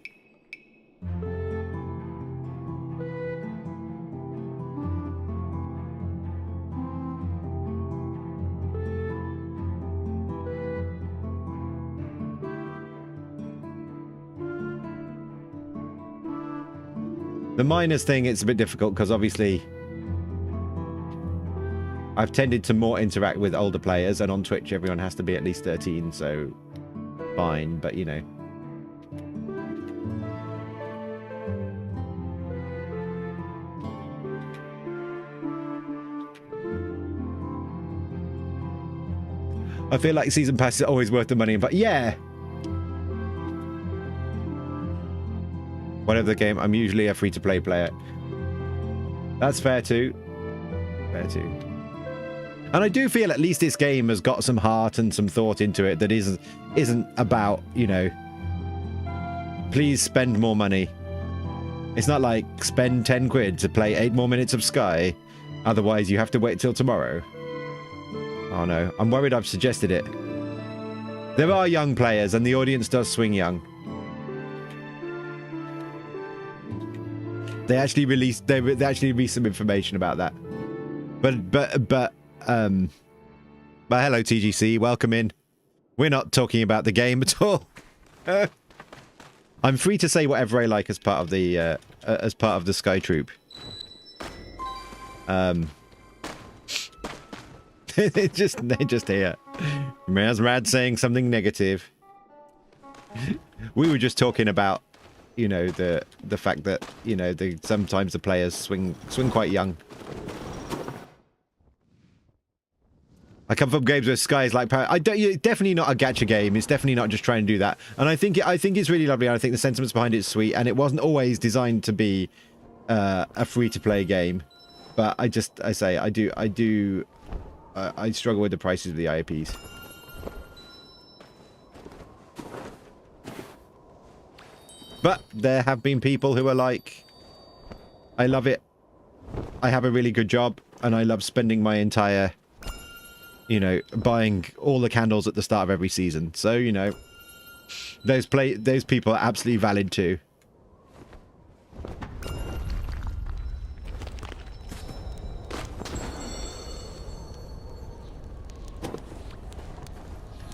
The minors thing, it's a bit difficult because obviously I've tended to more interact with older players, and on Twitch everyone has to be at least 13, so fine, but you know. I feel like season pass is always worth the money, but yeah. Whatever the game, I'm usually a free-to-play player. That's fair too. Fair too. And I do feel at least this game has got some heart and some thought into it that isn't about, you know, please spend more money. It's not like spend 10 quid to play 8 more minutes of Sky, otherwise you have to wait till tomorrow. Oh no, I'm worried I've suggested it. There are young players and the audience does swing young. They actually released some information about that. But hello TGC, welcome in. We're not talking about the game at all. I'm free to say whatever I like as part of the Sky Troop. They're just here. Razrad saying something negative. We were just talking about, you know, the fact that, you know, sometimes the players swing quite young. I come from games where Sky is like definitely not a gacha game. It's definitely not just trying to do that. And I think it's really lovely. And I think the sentiments behind it is sweet. And it wasn't always designed to be a free-to-play game. But I struggle with the prices of the IAPs. But there have been people who are like, I love it. I have a really good job, and I love spending my entire, you know, buying all the candles at the start of every season. So, you know, those people are absolutely valid too.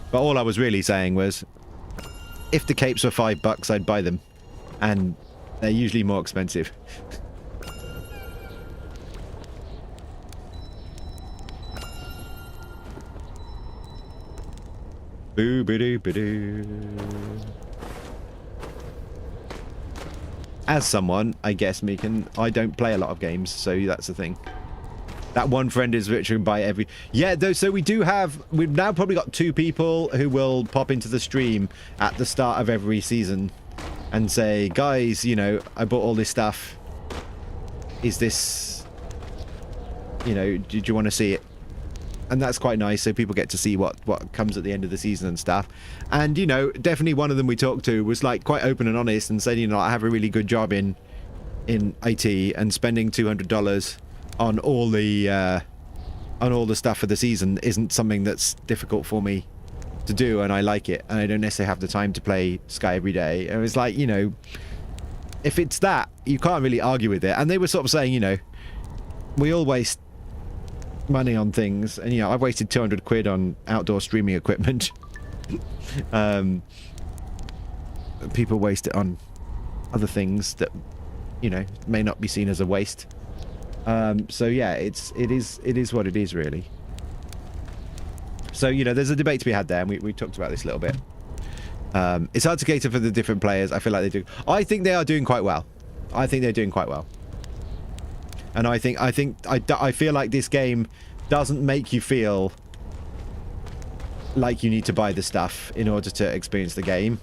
But all I was really saying was, if the capes were $5, I'd buy them. And they're usually more expensive. Boo-ba-doo-ba-doo. As someone, I guess, Meekin, I don't play a lot of games, so that's the thing. That one friend is rich and buy every... Yeah, though, so we've now probably got 2 people who will pop into the stream at the start of every season and say, guys, you know, I bought all this stuff. Is this... You know, do you want to see it? And that's quite nice, so people get to see what comes at the end of the season and stuff. And, you know, definitely one of them we talked to was, like, quite open and honest and said, you know, I have a really good job in IT, and spending $200 on all the stuff for the season isn't something that's difficult for me to do, and I like it, and I don't necessarily have the time to play Sky every day. And it's like, you know, if it's that, you can't really argue with it. And they were sort of saying, you know, we all waste money on things, and you know, I've wasted 200 quid on outdoor streaming equipment. People waste it on other things that, you know, may not be seen as a waste. So yeah, it is what it is, really. So, you know, there's a debate to be had there, and we talked about this a little bit. It's hard to cater for the different players. I feel like they do. I think they are doing quite well. I think they're doing quite well. And I feel like this game doesn't make you feel like you need to buy the stuff in order to experience the game.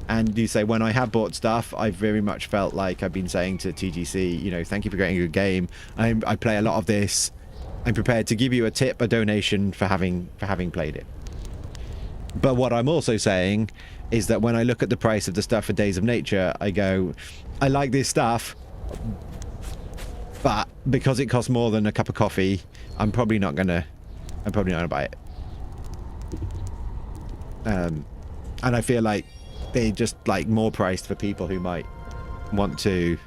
And you say, when I have bought stuff, I've very much felt like I've been saying to TGC, you know, thank you for creating a good game. I play a lot of this. I'm prepared to give you a tip, a donation for having played it. But what I'm also saying is that when I look at the price of the stuff for Days of Nature, I go, I like this stuff, but because it costs more than a cup of coffee, I'm probably not gonna buy it. And I feel like they just like more priced for people who might want to,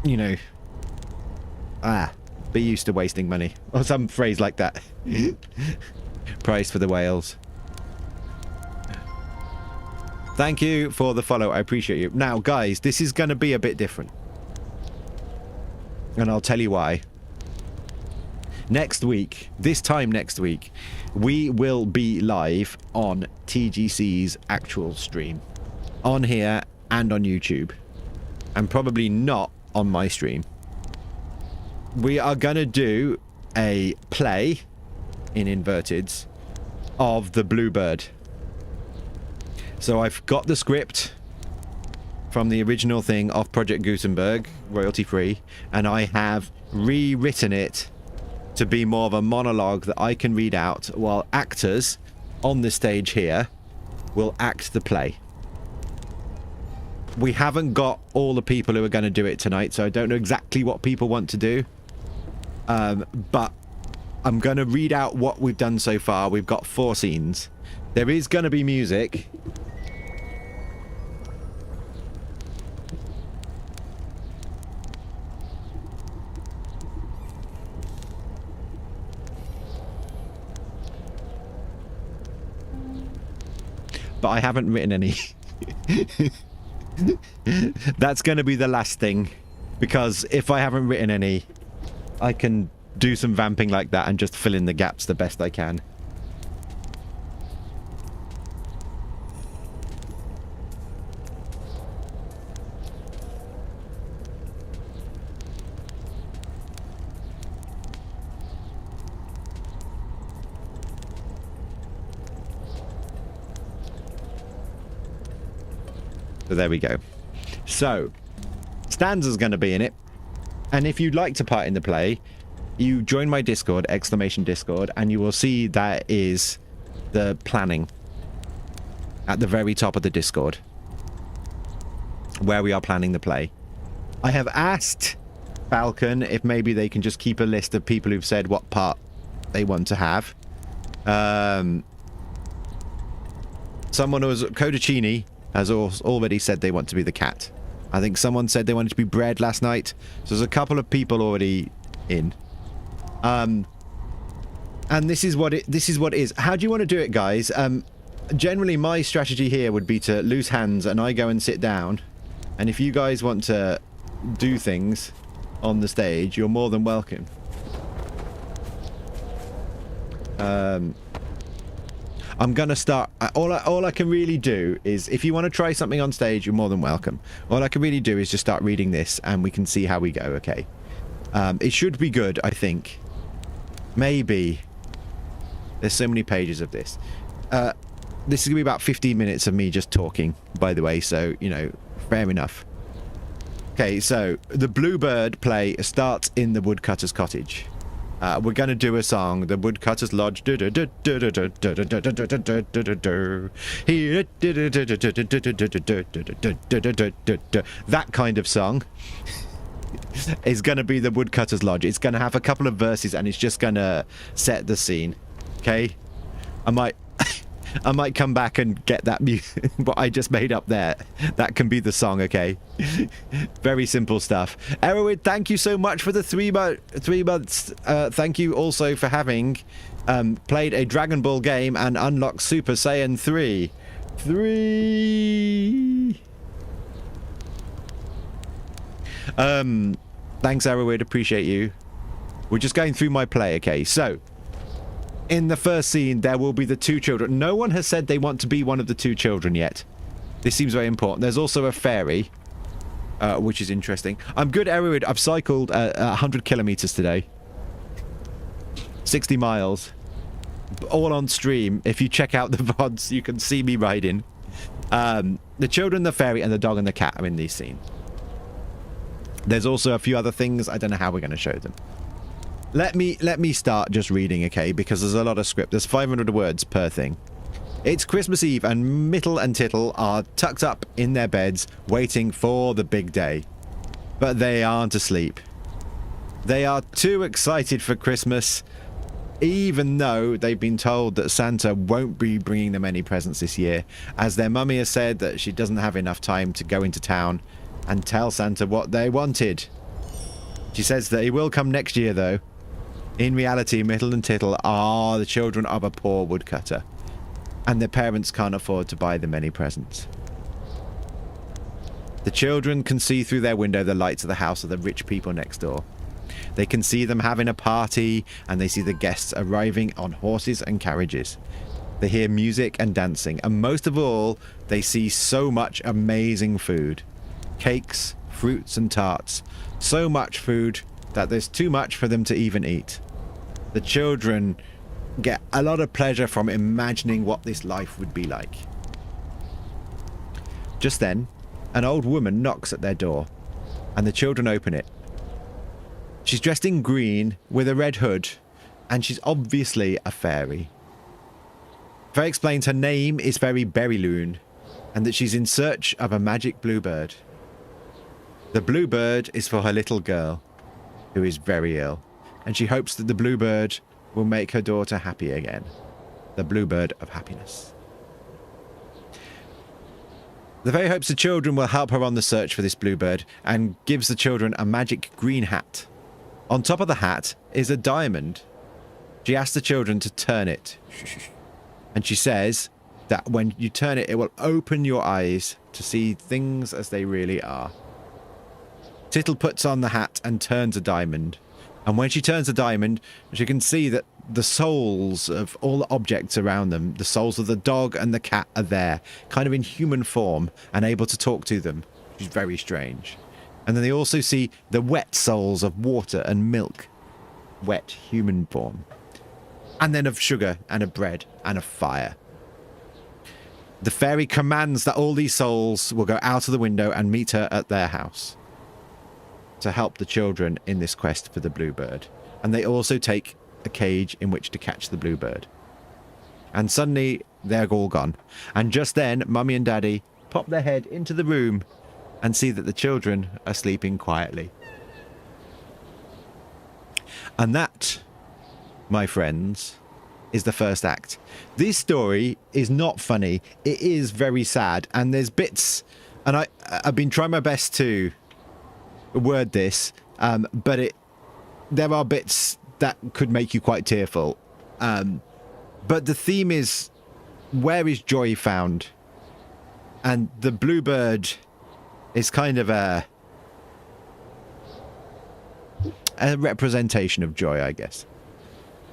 you know, be used to wasting money, or some phrase like that. Price for the whales. Thank you for the follow. I appreciate you. Now, guys, this is going to be a bit different, and I'll tell you why. Next week, this time next week, we will be live on TGC's actual stream, on here and on YouTube, and probably not on my stream. We are going to do a play, in inverteds, of the Bluebird. So I've got the script from the original thing of Project Gutenberg, royalty free, and I have rewritten it to be more of a monologue that I can read out while actors on the stage here will act the play. We haven't got all the people who are going to do it tonight, so I don't know exactly what people want to do. But I'm going to read out what we've done so far. We've got 4 scenes. There is going to be music. But I haven't written any. That's going to be the last thing, because if I haven't written any, I can do some vamping like that and just fill in the gaps the best I can. So there we go. So, stanza's going to be in it. And if you'd like to part in the play, you join my Discord, !Discord, and you will see that is the planning at the very top of the Discord, where we are planning the play. I have asked Falcon if maybe they can just keep a list of people who've said what part they want to have. Someone who was Codacini has already said they want to be the cat. I think someone said they wanted to be bread last night. So there's a couple of people already in. And this is what it is. How do you want to do it, guys? Generally, my strategy here would be to lose hands and I go and sit down. And if you guys want to do things on the stage, you're more than welcome. I'm gonna start. All I can really do is, if you want to try something on stage, you're more than welcome. All I can really do is just start reading this, and we can see how we go. Okay. It should be good, I think. Maybe. There's so many pages of this. This is gonna be about 15 minutes of me just talking, by the way. So, you know, fair enough. Okay, so the Bluebird play starts in the woodcutter's cottage. We're going to do a song, the Woodcutter's Lodge. That kind of song is going to be the Woodcutter's Lodge. It's going to have a couple of verses and it's just going to set the scene. Okay? I might come back and get that what I just made up there. That can be the song, okay? Very simple stuff. Erowid, thank you so much for the 3 months. Thank you also for having played a Dragon Ball game and unlocked Super Saiyan 3. 3. Thanks, Erowid. Appreciate you. We're just going through my play, okay? So, in the first scene, there will be the 2 children. No one has said they want to be one of the 2 children yet. This seems very important. There's also a fairy, which is interesting. I'm good, Erowid. I've cycled 100 kilometers today. 60 miles. All on stream. If you check out the VODs, you can see me riding. The children, the fairy, and the dog and the cat are in these scenes. There's also a few other things. I don't know how we're going to show them. Let me start just reading, okay? Because there's a lot of script. There's 500 words per thing. It's Christmas Eve and Mittel and Tittle are tucked up in their beds waiting for the big day. But they aren't asleep. They are too excited for Christmas, even though they've been told that Santa won't be bringing them any presents this year, as their mummy has said that she doesn't have enough time to go into town and tell Santa what they wanted. She says that he will come next year, though. In reality, Mittel and Tittle are the children of a poor woodcutter, and their parents can't afford to buy them any presents. The children can see through their window the lights of the house of the rich people next door. They can see them having a party, and they see the guests arriving on horses and carriages. They hear music and dancing, and most of all, they see so much amazing food. Cakes, fruits and tarts. So much food that there's too much for them to even eat. The children get a lot of pleasure from imagining what this life would be like. Just then, an old woman knocks at their door, and the children open it. She's dressed in green with a red hood, and she's obviously a fairy. Fairy explains her name is Fairy Berryloon, and that she's in search of a magic bluebird. The bluebird is for her little girl, who is very ill, and she hopes that the bluebird will make her daughter happy again. The bluebird of happiness. The fairy hopes the children will help her on the search for this bluebird, and gives the children a magic green hat. On top of the hat is a diamond. She asks the children to turn it, and she says that when you turn it, it will open your eyes to see things as they really are. Tittle puts on the hat and turns a diamond. And when she turns a diamond, she can see that the souls of all the objects around them, the souls of the dog and the cat are there, kind of in human form and able to talk to them, which is very strange. And then they also see the wet souls of water and milk, wet human form. And then of sugar and of bread and of fire. The fairy commands that all these souls will go out of the window and meet her at their house to help the children in this quest for the bluebird. And they also take a cage in which to catch the bluebird. And suddenly they're all gone. And just then, Mummy and Daddy pop their head into the room and see that the children are sleeping quietly. And that, my friends, is the first act. This story is not funny. It is very sad. And there's bits, and I've been trying my best to word this, but there are bits that could make you quite tearful. But the theme is, where is joy found? And the bluebird is kind of a representation of joy, I guess.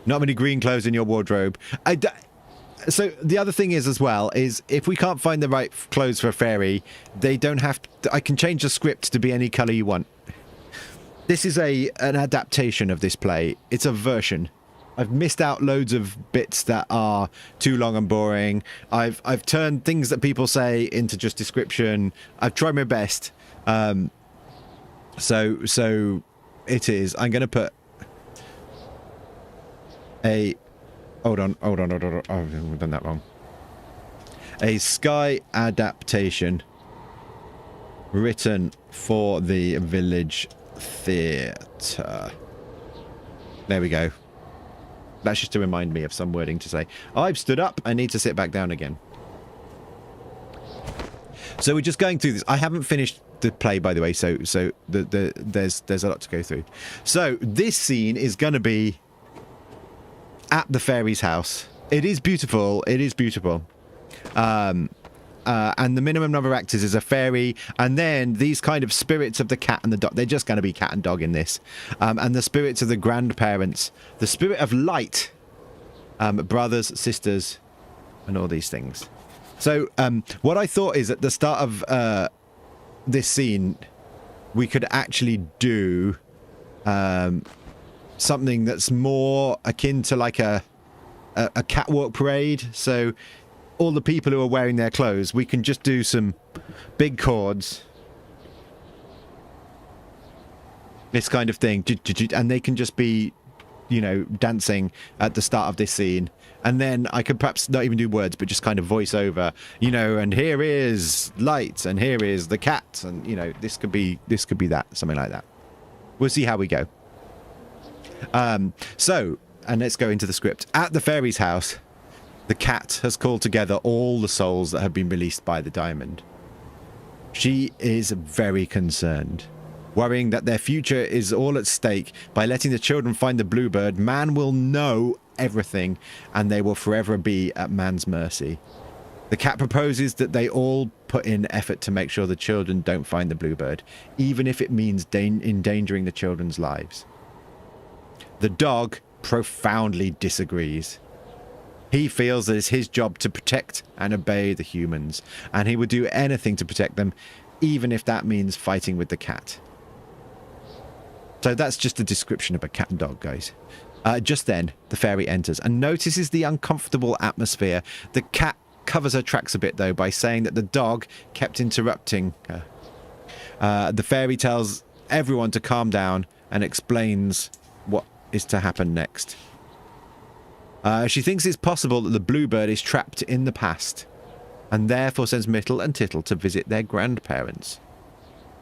Not many green clothes in your wardrobe. So the other thing is as well, is if we can't find the right clothes for a fairy, they don't have to, I can change the script to be any colour you want. This is an adaptation of this play. It's a version. I've missed out loads of bits that are too long and boring. I've turned things that people say into just description. I've tried my best. So it is. I'm going to put a... Hold on. Oh, I've done that wrong. A Sky adaptation written for the Village Theatre. There we go. That's just to remind me of some wording to say. I've stood up. I need to sit back down again. So we're just going through this. I haven't finished the play, by the way, so there's a lot to go through. So this scene is going to be at the fairy's house. It is beautiful. It is beautiful. And the minimum number of actors is a fairy, and then these kind of spirits of the cat and the dog. They're just going to be cat and dog in this. And the spirits of the grandparents, the spirit of light, brothers, sisters, and all these things. So what I thought is at the start of this scene, we could actually do something that's more akin to like a catwalk parade. So all the people who are wearing their clothes, we can just do some big chords, this kind of thing, and they can just be, you know, dancing at the start of this scene. And then I could perhaps not even do words, but just kind of voice over, you know, and here is light, and here is the cat, and, you know, this could be that, something like that. We'll see how we go. So, and let's go into the script. At the fairy's house, the cat has called together all the souls that have been released by the diamond. She is very concerned, worrying that their future is all at stake. By letting the children find the bluebird, man will know everything, and they will forever be at man's mercy. The cat proposes that they all put in effort to make sure the children don't find the bluebird, even if it means endangering the children's lives. The dog profoundly disagrees. He feels that it's his job to protect and obey the humans, and he would do anything to protect them, even if that means fighting with the cat. So that's just a description of a cat and dog, guys. Just then, the fairy enters and notices the uncomfortable atmosphere. The cat covers her tracks a bit, though, by saying that the dog kept interrupting her. The fairy tells everyone to calm down and explains what is to happen next. She thinks it's possible that the bluebird is trapped in the past, and therefore sends Myrtle and Tittle to visit their grandparents.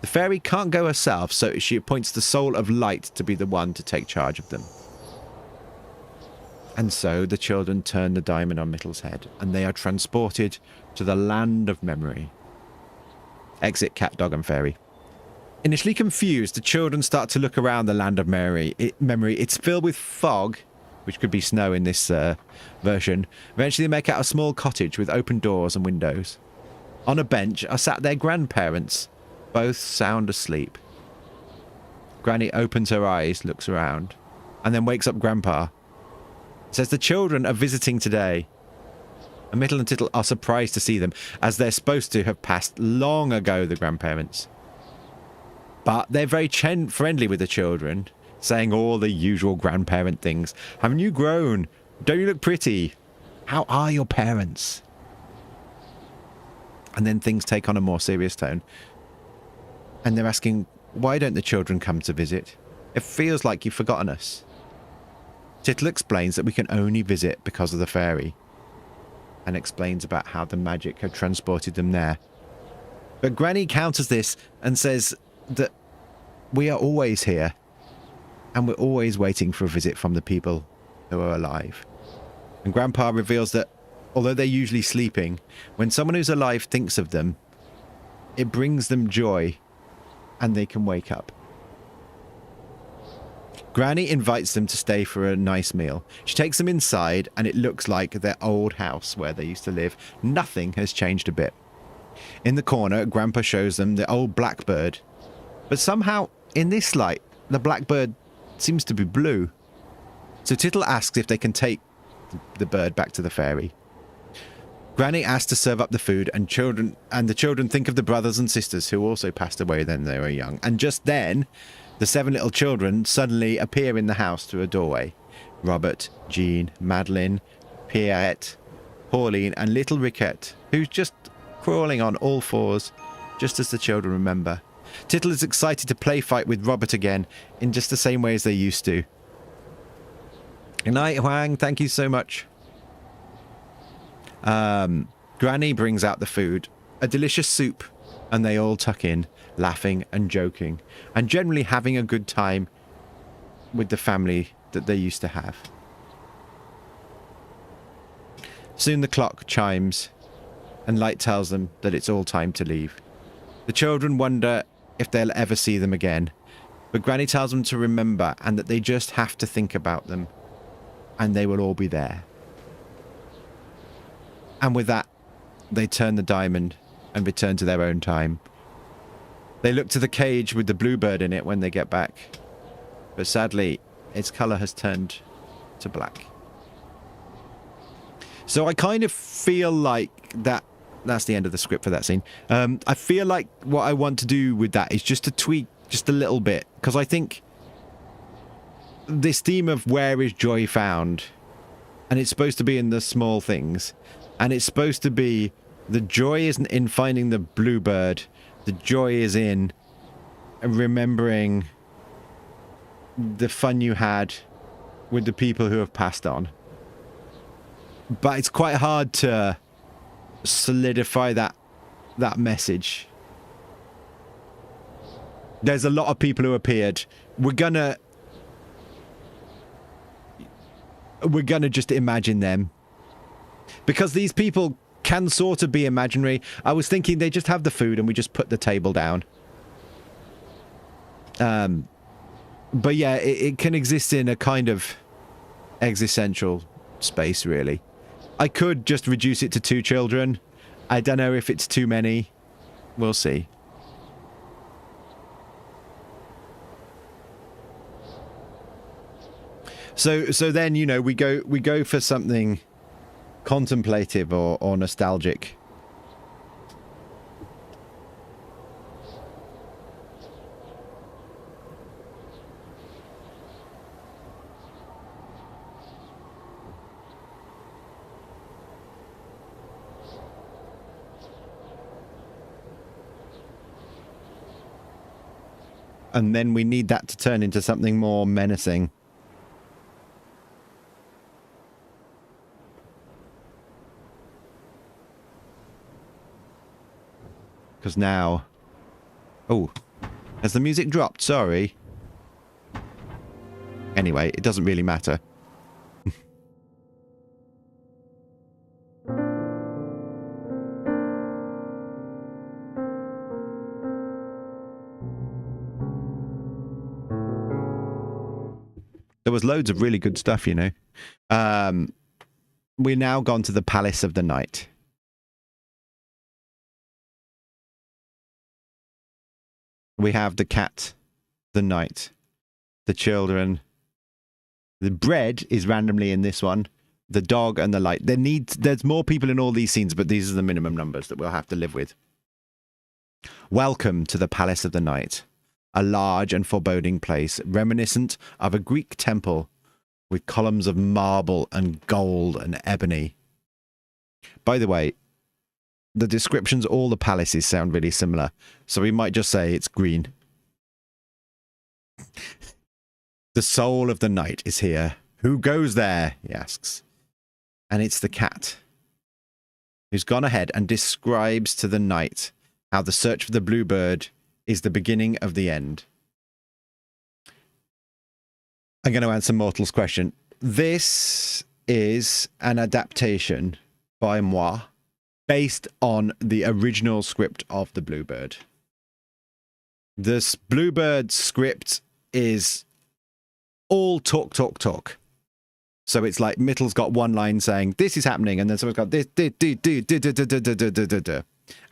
The fairy can't go herself, so she appoints the soul of light to be the one to take charge of them. And so the children turn the diamond on Myrtle's head, and they are transported to the land of memory. Exit cat, dog, and fairy. Initially confused, the children start to look around the land of memory. It's filled with fog, which could be snow in this version. Eventually they make out a small cottage with open doors and windows. On a bench are sat their grandparents, both sound asleep. Granny opens her eyes, looks around, and then wakes up Grandpa. Says the children are visiting today. And Myrtle and Tittle are surprised to see them, as they're supposed to have passed long ago, the grandparents. But they're very friendly with the children, saying all the usual grandparent things. Haven't you grown? Don't you look pretty? How are your parents? And then things take on a more serious tone. And they're asking, why don't the children come to visit? It feels like you've forgotten us. Tittle explains that we can only visit because of the fairy, and explains about how the magic had transported them there. But Granny counters this and says that we are always here, and we're always waiting for a visit from the people who are alive. And Grandpa reveals that, although they're usually sleeping, when someone who's alive thinks of them, it brings them joy, and they can wake up. Granny invites them to stay for a nice meal. She takes them inside, and it looks like their old house where they used to live. Nothing has changed a bit. In the corner, Grandpa shows them the old blackbird. But somehow, in this light, the blackbird seems to be blue. So Tittle asks if they can take the bird back to the fairy. Granny asks to serve up the food, and the children think of the brothers and sisters who also passed away when they were young. And just then, the 7 little children suddenly appear in the house through a doorway. Robert, Jean, Madeline, Pierrette, Pauline, and little Riquette, who's just crawling on all fours, just as the children remember. Tittle is excited to play fight with Robert again, in just the same way as they used to. Good night, Huang. Thank you so much. Granny brings out the food, a delicious soup, and they all tuck in, laughing and joking, and generally having a good time with the family that they used to have. Soon the clock chimes, and Light tells them that it's all time to leave. The children wonder if they'll ever see them again, but Granny tells them to remember and that they just have to think about them, and they will all be there. And with that, they turn the diamond and return to their own time. They look to the cage with the bluebird in it when they get back, but sadly, its colour has turned to black. So I kind of feel like that's the end of the script for that scene. I feel like what I want to do with that is just to tweak just a little bit, because I think this theme of where is joy found, and it's supposed to be in the small things, and it's supposed to be the joy isn't in finding the bluebird, the joy is in remembering the fun you had with the people who have passed on. But it's quite hard to solidify that message. There's a lot of people who appeared. We're gonna just imagine them, because these people can sort of be imaginary. I was thinking they just have the food and we just put the table down. But yeah, it can exist in a kind of existential space, really. I could just reduce it to 2 children. I don't know if it's too many. We'll see. So then, you know, we go for something contemplative or nostalgic. And then we need that to turn into something more menacing. Because now... Oh, has the music dropped? Sorry. Anyway, it doesn't really matter. There was loads of really good stuff, you know. We're now gone to the Palace of the Night. We have the cat, the knight, the children. The bread is randomly in this one. The dog and the light. There's more people in all these scenes, but these are the minimum numbers that we'll have to live with. Welcome to the Palace of the Night. A large and foreboding place, reminiscent of a Greek temple with columns of marble and gold and ebony. By the way, the descriptions, all the palaces sound really similar, so we might just say it's green. The soul of the night is here. Who goes there? He asks. And it's the cat, who's gone ahead and describes to the knight how the search for the bluebird is the beginning of the end. I'm going to answer Mortal's question. This is an adaptation by moi based on the original script of the Bluebird. This Bluebird script is all talk, talk, talk. So it's like Mittel's got one line saying, this is happening, and then someone's got this,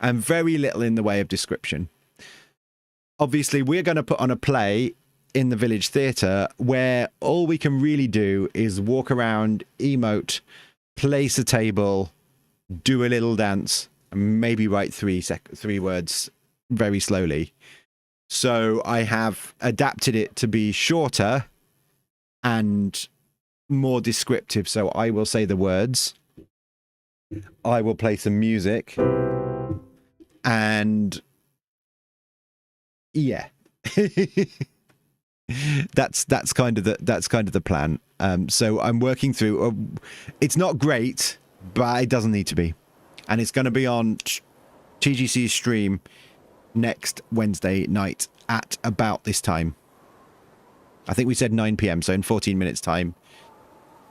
and very little in the way of description. Obviously, we're going to put on a play in the village theatre where all we can really do is walk around, emote, place a table, do a little dance, and maybe write three words very slowly. So I have adapted it to be shorter and more descriptive. So I will say the words, I will play some music, and yeah. that's kind of the plan. So I'm working through. It's not great, but it doesn't need to be. And it's going to be on TGC's stream next Wednesday night at about this time. I think we said 9 p.m, so in 14 minutes time.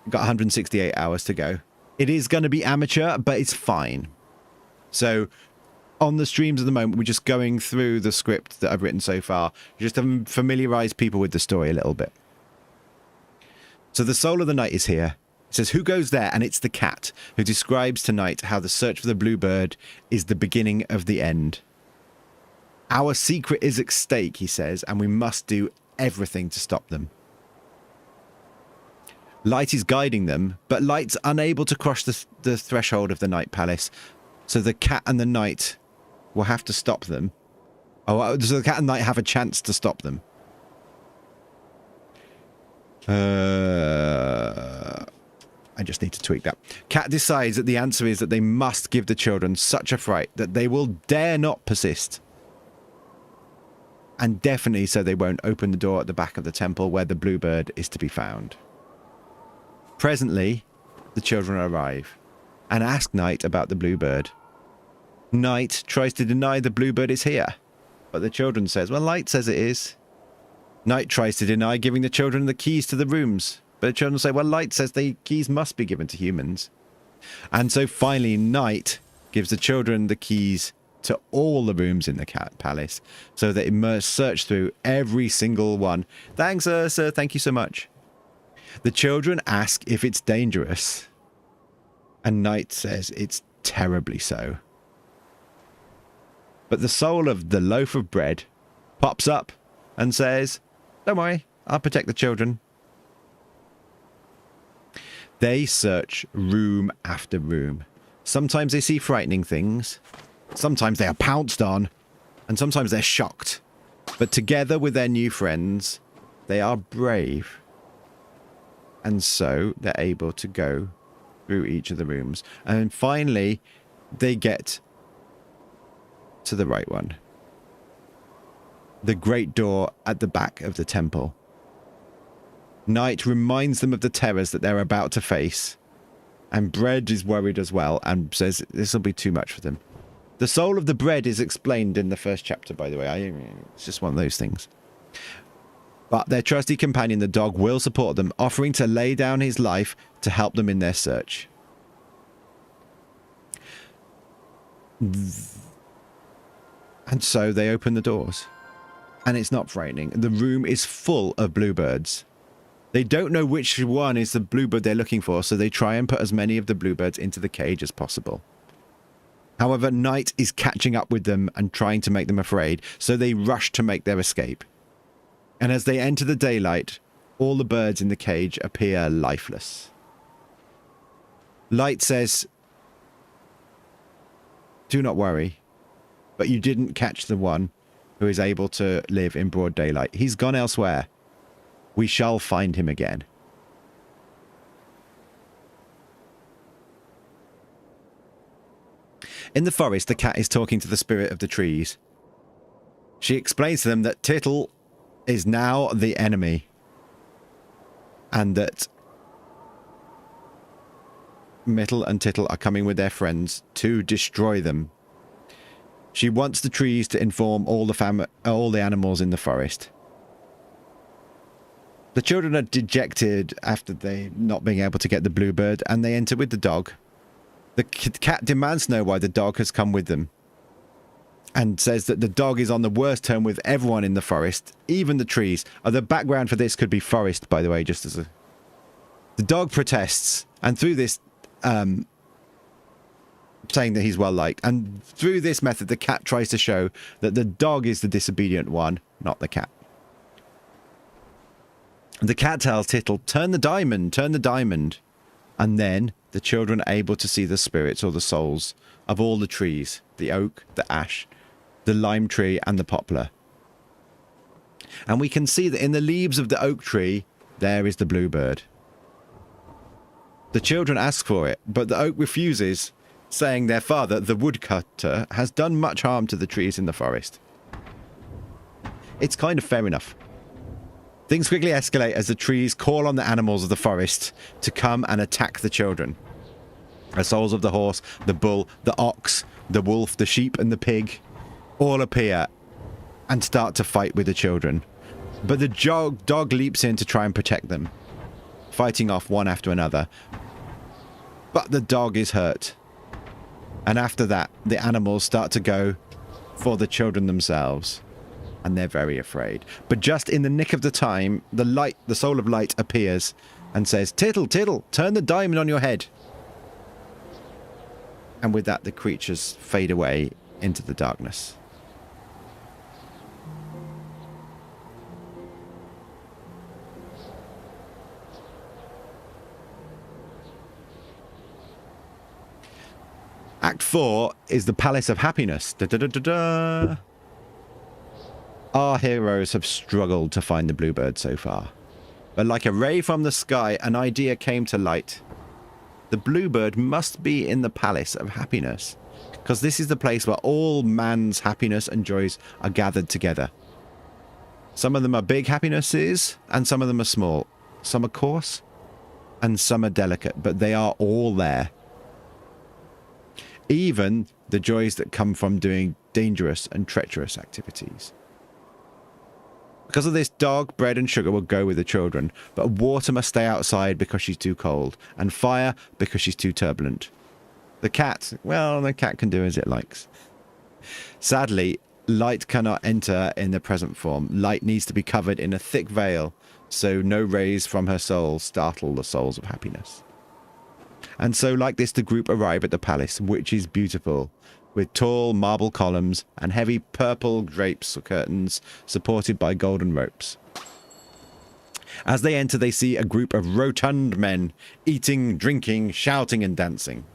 Got 168 hours to go. It is going to be amateur, but it's fine. So on the streams at the moment, we're just going through the script that I've written so far, just to familiarize people with the story a little bit. So the soul of the night is here. It says, who goes there? And it's the cat, who describes tonight how the search for the bluebird is the beginning of the end. Our secret is at stake, he says, and we must do everything to stop them. Light is guiding them, but Light's unable to cross the threshold of the Night Palace, so the cat and the Knight will have to stop them. Oh, so the cat and Knight have a chance to stop them. I just need to tweak that. Cat decides that the answer is that they must give the children such a fright that they will dare not persist. And definitely so they won't open the door at the back of the temple where the bluebird is to be found. Presently, the children arrive and ask Knight about the bluebird. Knight tries to deny the bluebird is here, but the children says, well, Light says it is. Knight tries to deny giving the children the keys to the rooms, but the children say, well, Light says the keys must be given to humans. And so finally, Knight gives the children the keys to all the rooms in the cat palace, so that it must search through every single one. Thanks, sir. Thank you so much. The children ask if it's dangerous, and Knight says it's terribly so. But the soul of the loaf of bread pops up and says, don't worry, I'll protect the children. They search room after room. Sometimes they see frightening things. Sometimes they are pounced on, and sometimes they're shocked. But together with their new friends, they are brave. And so they're able to go through each of the rooms. And finally, they get to the right one. The great door at the back of the temple. Knight reminds them of the terrors that they're about to face. And Bread is worried as well and says this will be too much for them. The soul of the bread is explained in the first chapter, by the way. It's just one of those things. But their trusty companion, the dog, will support them, offering to lay down his life to help them in their search. And so they open the doors. And it's not frightening. The room is full of bluebirds. They don't know which one is the bluebird they're looking for, so they try and put as many of the bluebirds into the cage as possible. However, Knight is catching up with them and trying to make them afraid, so they rush to make their escape. And as they enter the daylight, all the birds in the cage appear lifeless. Light says, do not worry, but you didn't catch the one who is able to live in broad daylight. He's gone elsewhere. We shall find him again. In the forest, the cat is talking to the spirit of the trees. She explains to them that Tittle is now the enemy, and that Mittle and Tittle are coming with their friends to destroy them. She wants the trees to inform all the animals in the forest. The children are dejected after they not being able to get the bluebird, and they enter with the dog. The cat demands to know why the dog has come with them, and says that the dog is on the worst term with everyone in the forest, even the trees. The background for this could be forest, by the way, just as a... The dog protests, and through this, saying that he's well liked, and through this method, the cat tries to show that the dog is the disobedient one, not the cat. The cat tells Tittle, turn the diamond, and then the children are able to see the spirits or the souls of all the trees, the oak, the ash, the lime tree, and the poplar. And we can see that in the leaves of the oak tree, there is the bluebird. The children ask for it, but the oak refuses, saying their father, the woodcutter, has done much harm to the trees in the forest. It's kind of fair enough. Things quickly escalate as the trees call on the animals of the forest to come and attack the children. The souls of the horse, the bull, the ox, the wolf, the sheep, and the pig all appear and start to fight with the children. But the dog leaps in to try and protect them, fighting off one after another. But the dog is hurt. And after that, the animals start to go for the children themselves. And they're very afraid. But just in the nick of the time, the soul of light appears and says, "Tittle, Tittle, turn the diamond on your head." And with that, the creatures fade away into the darkness. Act 4 is the Palace of Happiness. Da, da, da, da, da. Our heroes have struggled to find the bluebird so far. But like a ray from the sky, an idea came to light. The bluebird must be in the Palace of Happiness, because this is the place where all man's happiness and joys are gathered together. Some of them are big happinesses, and some of them are small. Some are coarse, and some are delicate, but they are all there. Even the joys that come from doing dangerous and treacherous activities. Because of this, dog, bread and sugar will go with the children, but water must stay outside because she's too cold, and fire because she's too turbulent. The cat, well, the cat can do as it likes. Sadly, light cannot enter in the present form. Light needs to be covered in a thick veil, so no rays from her soul startle the souls of happiness. And so like this, the group arrive at the palace, which is beautiful, with tall marble columns and heavy purple drapes or curtains supported by golden ropes. As they enter, they see a group of rotund men eating, drinking, shouting and dancing.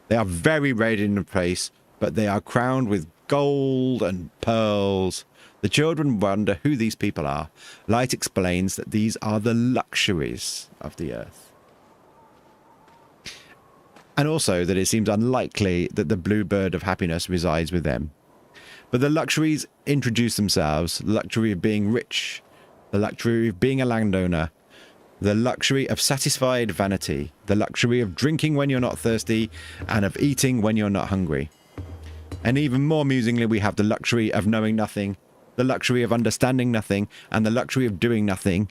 They are very red in the face, but they are crowned with gold and pearls. The children wonder who these people are. Light explains that these are the luxuries of the earth. And also that it seems unlikely that the bluebird of happiness resides with them. But the luxuries introduce themselves: the luxury of being rich, the luxury of being a landowner, the luxury of satisfied vanity, the luxury of drinking when you're not thirsty, and of eating when you're not hungry. And even more amusingly, we have the luxury of knowing nothing, the luxury of understanding nothing, and the luxury of doing nothing.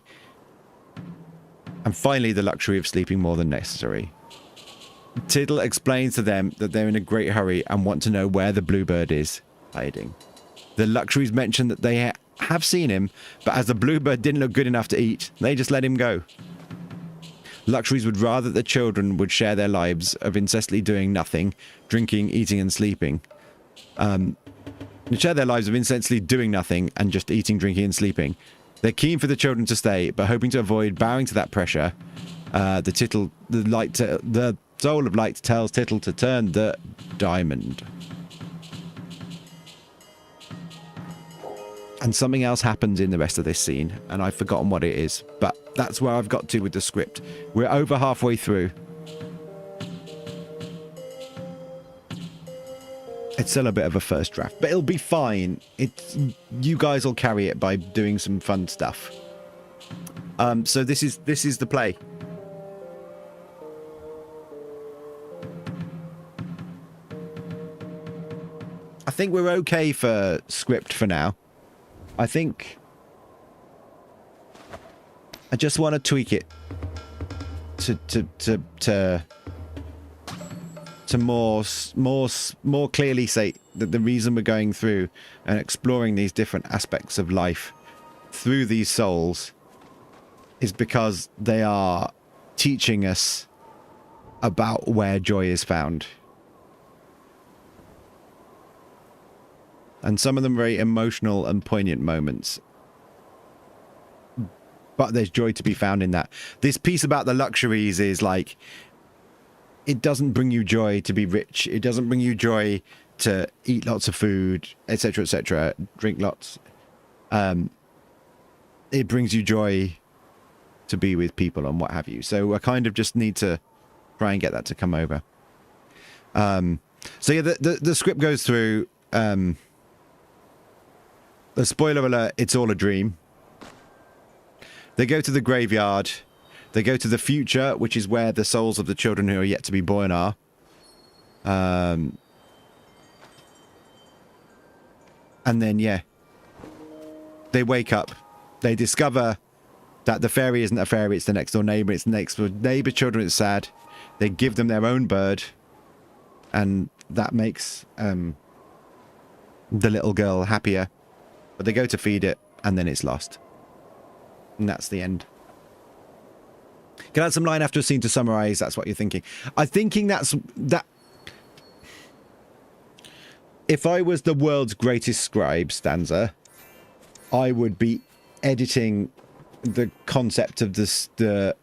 And finally, the luxury of sleeping more than necessary. Tittle explains to them that they're in a great hurry and want to know where the bluebird is hiding. The luxuries mention that they have seen him, but as the bluebird didn't look good enough to eat, they just let him go. Luxuries would rather that the children would share their lives of incessantly doing nothing, drinking, eating and sleeping. Share their lives of incessantly doing nothing and just eating, drinking and sleeping. They're keen for the children to stay, but hoping to avoid bowing to that pressure, the soul of light tells Tittle to turn the diamond. And something else happens in the rest of this scene, and I've forgotten what it is, but that's where I've got to with the script. We're over halfway through. It's still a bit of a first draft, but it'll be fine. You guys will carry it by doing some fun stuff. So this is the play. I think we're okay for script for now. I think I just want to tweak it to more clearly say that the reason we're going through and exploring these different aspects of life through these souls is because they are teaching us about where joy is found. And some of them very emotional and poignant moments. But there's joy to be found in that. This piece about the luxuries is like, it doesn't bring you joy to be rich. It doesn't bring you joy to eat lots of food, etc., drink lots. It brings you joy to be with people and what have you. So I kind of just need to try and get that to come over. So yeah, the script goes through... the spoiler alert, it's all a dream. They go to the graveyard. They go to the future, which is where the souls of the children who are yet to be born are. And then, yeah. They wake up. They discover that the fairy isn't a fairy, it's the next door neighbor. It's the next door neighbor children, it's sad. They give them their own bird. And that makes the little girl happier. But they go to feed it, and then it's lost. And that's the end. Can I add some line after a scene to summarize? That's what you're thinking. I'm thinking that. If I was the world's greatest scribe, Stanza, I would be editing the concept of the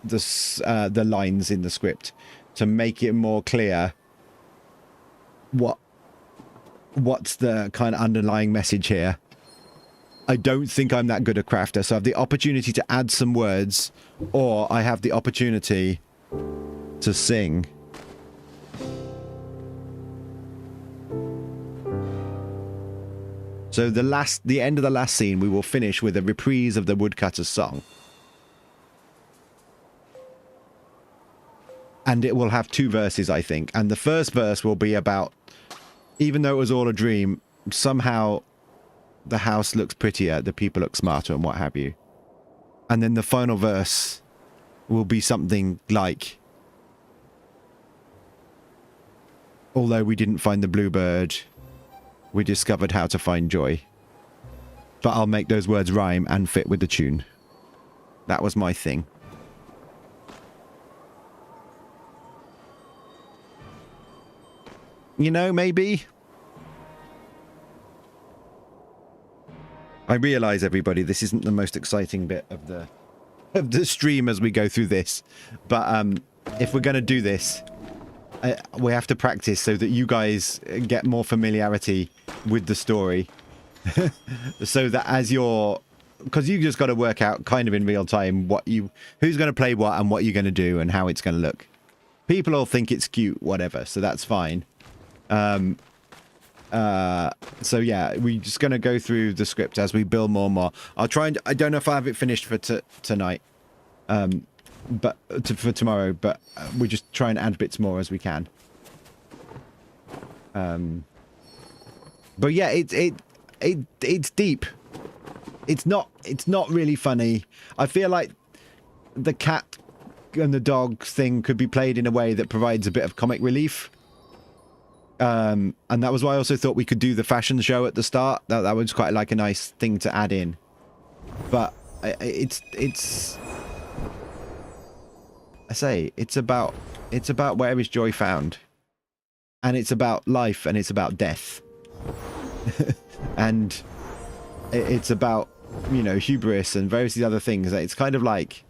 lines in the script to make it more clear what's the kind of underlying message here. I don't think I'm that good a crafter, so I have the opportunity to add some words, or I have the opportunity to sing. So the end of the last scene, we will finish with a reprise of the woodcutter's song. And it will have 2 verses, I think. And the first verse will be about, even though it was all a dream, somehow the house looks prettier, the people look smarter, and what have you. And then the final verse will be something like, although we didn't find the bluebird, we discovered how to find joy. But I'll make those words rhyme and fit with the tune. That was my thing. You know, maybe. I realise, everybody, this isn't the most exciting bit of the stream as we go through this. But if we're going to do this, we have to practice so that you guys get more familiarity with the story. So that as you're... Because you just got to work out kind of in real time who's going to play what and what you're going to do and how it's going to look. People all think it's cute, whatever, so that's fine. So yeah, we're just going to go through the script as we build more and more. I'll try and... I don't know if I have it finished for tonight. But for tomorrow, but we just try and add bits more as we can. But yeah, it's deep. It's not really funny. I feel like the cat and the dog thing could be played in a way that provides a bit of comic relief. And that was why I also thought we could do the fashion show at the start. That was quite like a nice thing to add in. But it's I say it's about where is joy found, and it's about life, and it's about death, and it's about, you know, hubris and various other things. It's kind of like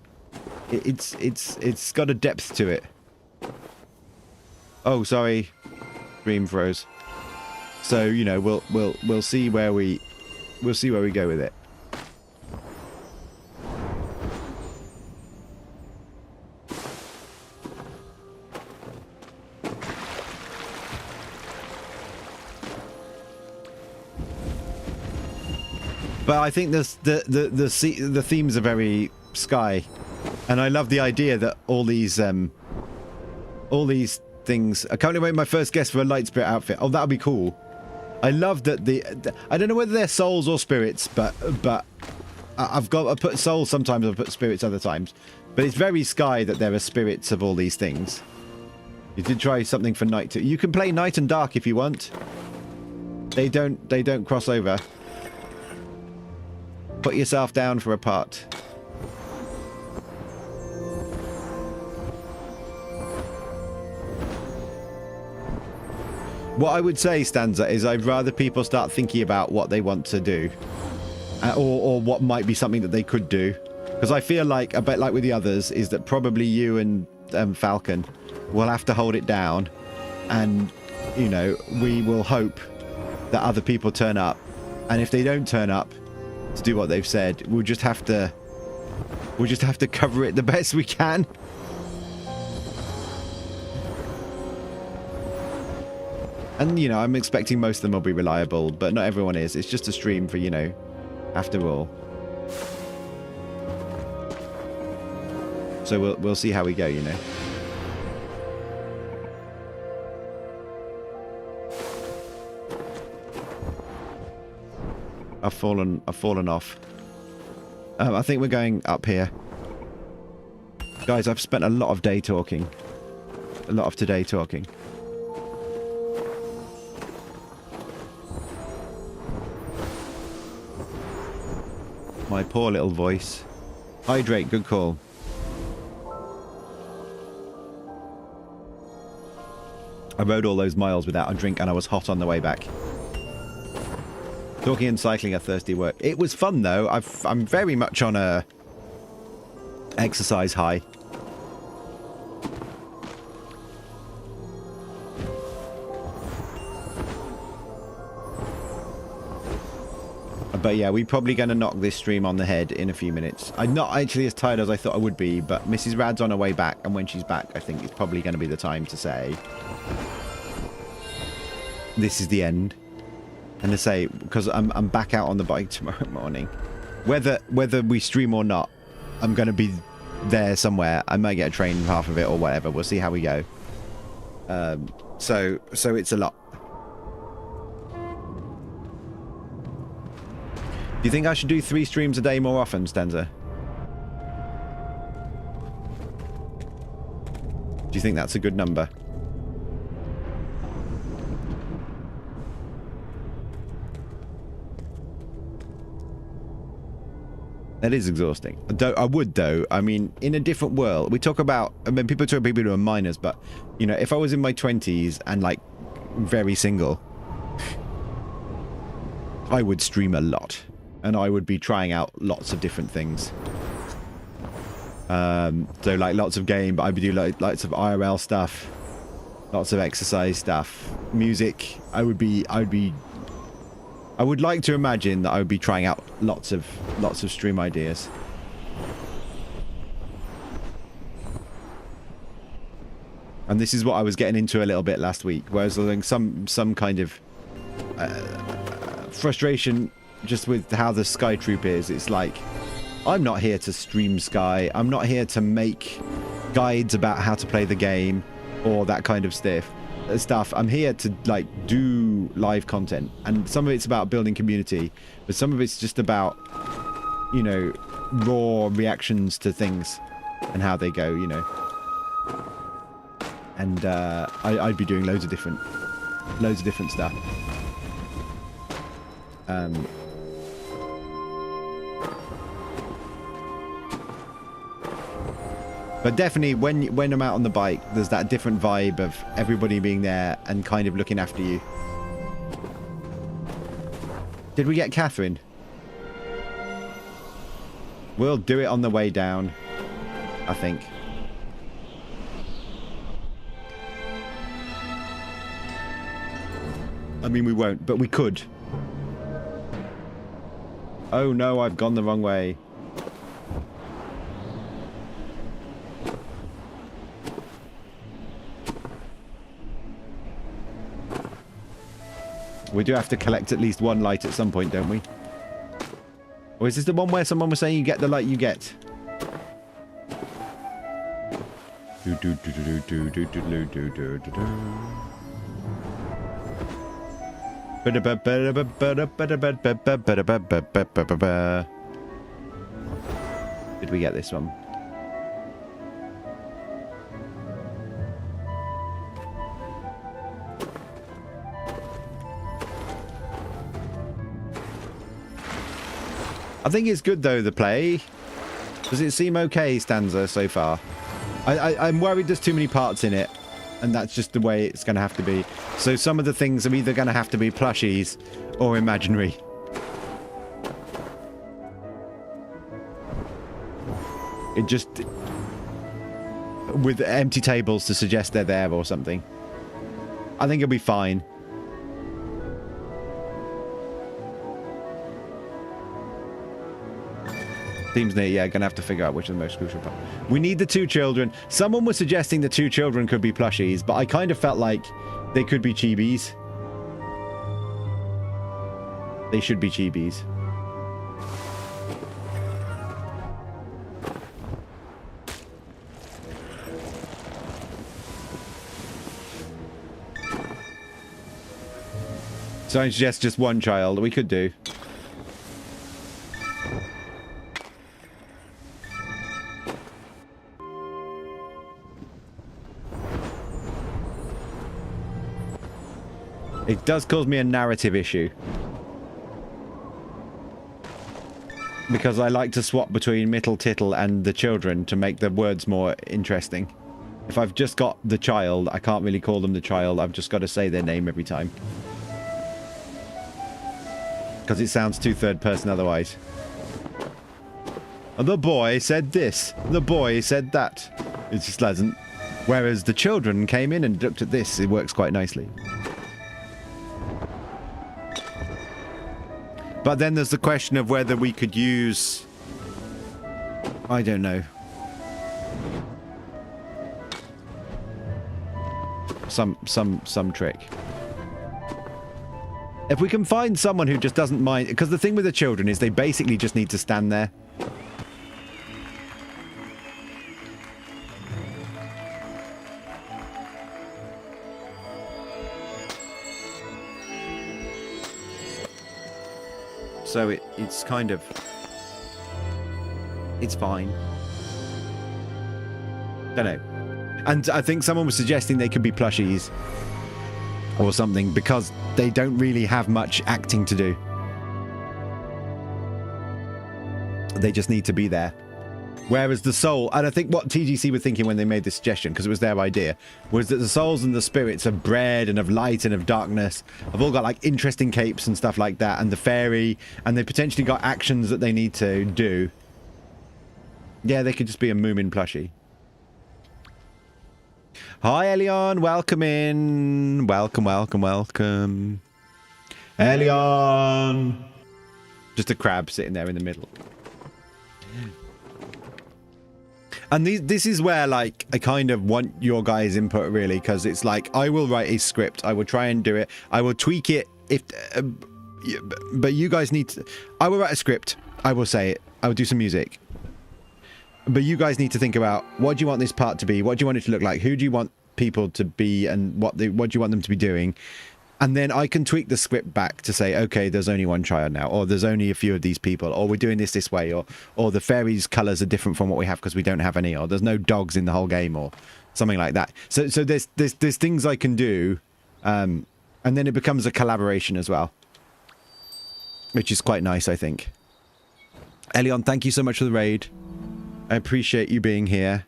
it's got a depth to it. Oh, sorry, stream froze. So, you know, we'll see where we go with it. But I think the themes are very Sky, and I love the idea that all these things. I can't wait my first guess for a light spirit outfit. Oh, that'll be cool. I love that I don't know whether they're souls or spirits, but I put souls sometimes, I put spirits other times. But it's very Sky that there are spirits of all these things. You did try something for night too. You can play night and dark if you want. They don't cross over. Put yourself down for a part. What I would say, Stanza, is I'd rather people start thinking about what they want to do. Or what might be something that they could do. Because I feel like, a bit like with the others, is that probably you and Falcon will have to hold it down. And, you know, we will hope that other people turn up. And if they don't turn up to do what they've said, we'll just have to cover it the best we can. And, you know, I'm expecting most of them will be reliable, but not everyone is. It's just a stream for, you know, after all. So we'll see how we go, you know. I've fallen off. I think we're going up here. Guys, I've spent a lot of day talking. A lot of today talking. My poor little voice. Hydrate, good call. I rode all those miles without a drink and I was hot on the way back. Talking and cycling are thirsty work. It was fun though. I'm very much on a exercise high. But yeah, we're probably going to knock this stream on the head in a few minutes. I'm not actually as tired as I thought I would be, but Mrs. Rad's on her way back, and when she's back, I think it's probably going to be the time to say this is the end. And to say, because I'm back out on the bike tomorrow morning. Whether we stream or not, I'm going to be there somewhere. I might get a train half of it or whatever. We'll see how we go. So it's a lot. Do you think I should do 3 streams a day more often, Stenza? Do you think that's a good number? That is exhausting. I would, though. I mean, in a different world, we talk about... I mean, people talk about people who are minors, but, you know, if I was in my 20s and, like, very single, I would stream a lot. And I would be trying out lots of different things. So, like, lots of game, but I would do, like, lots of IRL stuff. Lots of exercise stuff. Music. I would like to imagine that I would be trying out lots of stream ideas. And this is what I was getting into a little bit last week, whereas there's some kind of frustration just with how the Sky Troop is. It's like, I'm not here to stream Sky. I'm not here to make guides about how to play the game or that kind of stuff. I'm here to, like, do live content, and some of it's about building community, but some of it's just about, you know, raw reactions to things and how they go, you know. And I'd be doing loads of different stuff. But definitely, when I'm out on the bike, there's that different vibe of everybody being there and kind of looking after you. Did we get Catherine? We'll do it on the way down, I think. I mean, we won't, but we could. Oh no, I've gone the wrong way. We do have to collect at least one light at some point, don't we? Or is this the one where someone was saying you get the light you get? Did we get this one? I think it's good, though, the play. Does it seem okay, Stanza, so far? I'm worried there's too many parts in it, and that's just the way it's going to have to be. So some of the things are either going to have to be plushies or imaginary. It just... with empty tables to suggest they're there or something. I think it'll be fine. Seems near, yeah, gonna have to figure out which is the most crucial part. We need the 2 children. Someone was suggesting the 2 children could be plushies, but I kind of felt like they could be chibis. They should be chibis. So I suggest just one child. We could do. It does cause me a narrative issue. Because I like to swap between Mittel Tittle and the children to make the words more interesting. If I've just got the child, I can't really call them the child. I've just got to say their name every time. Because it sounds too third person otherwise. The boy said this. The boy said that. It just doesn't. Whereas the children came in and looked at this. It works quite nicely. But then there's the question of whether we could use... I don't know. Some trick. If we can find someone who just doesn't mind... Because the thing with the children is they basically just need to stand there. So it's kind of... It's fine. Don't know. And I think someone was suggesting they could be plushies. Or something, because they don't really have much acting to do. They just need to be there. Whereas the soul... And I think what TGC were thinking when they made this suggestion, because it was their idea, was that the souls and the spirits of bread and of light and of darkness have all got, like, interesting capes and stuff like that, and the fairy, and they potentially got actions that they need to do. Yeah, they could just be a Moomin plushie. Hi, Elion. Welcome in. Welcome, welcome, welcome. Elion. Just a crab sitting there in the middle. And this is where, like, I kind of want your guys' input, really, because it's like, I will write a script. I will try and do it. I will tweak it if... but you guys need to... I will write a script. I will say it. I will do some music. But you guys need to think about, what do you want this part to be? What do you want it to look like? Who do you want people to be? And what do you want them to be doing? And then I can tweak the script back to say, okay, there's only one child now, or there's only a few of these people, or we're doing this way, or the fairies' colours are different from what we have because we don't have any, or there's no dogs in the whole game, or something like that. So there's things I can do, and then it becomes a collaboration as well, which is quite nice, I think. Elion, thank you so much for the raid. I appreciate you being here.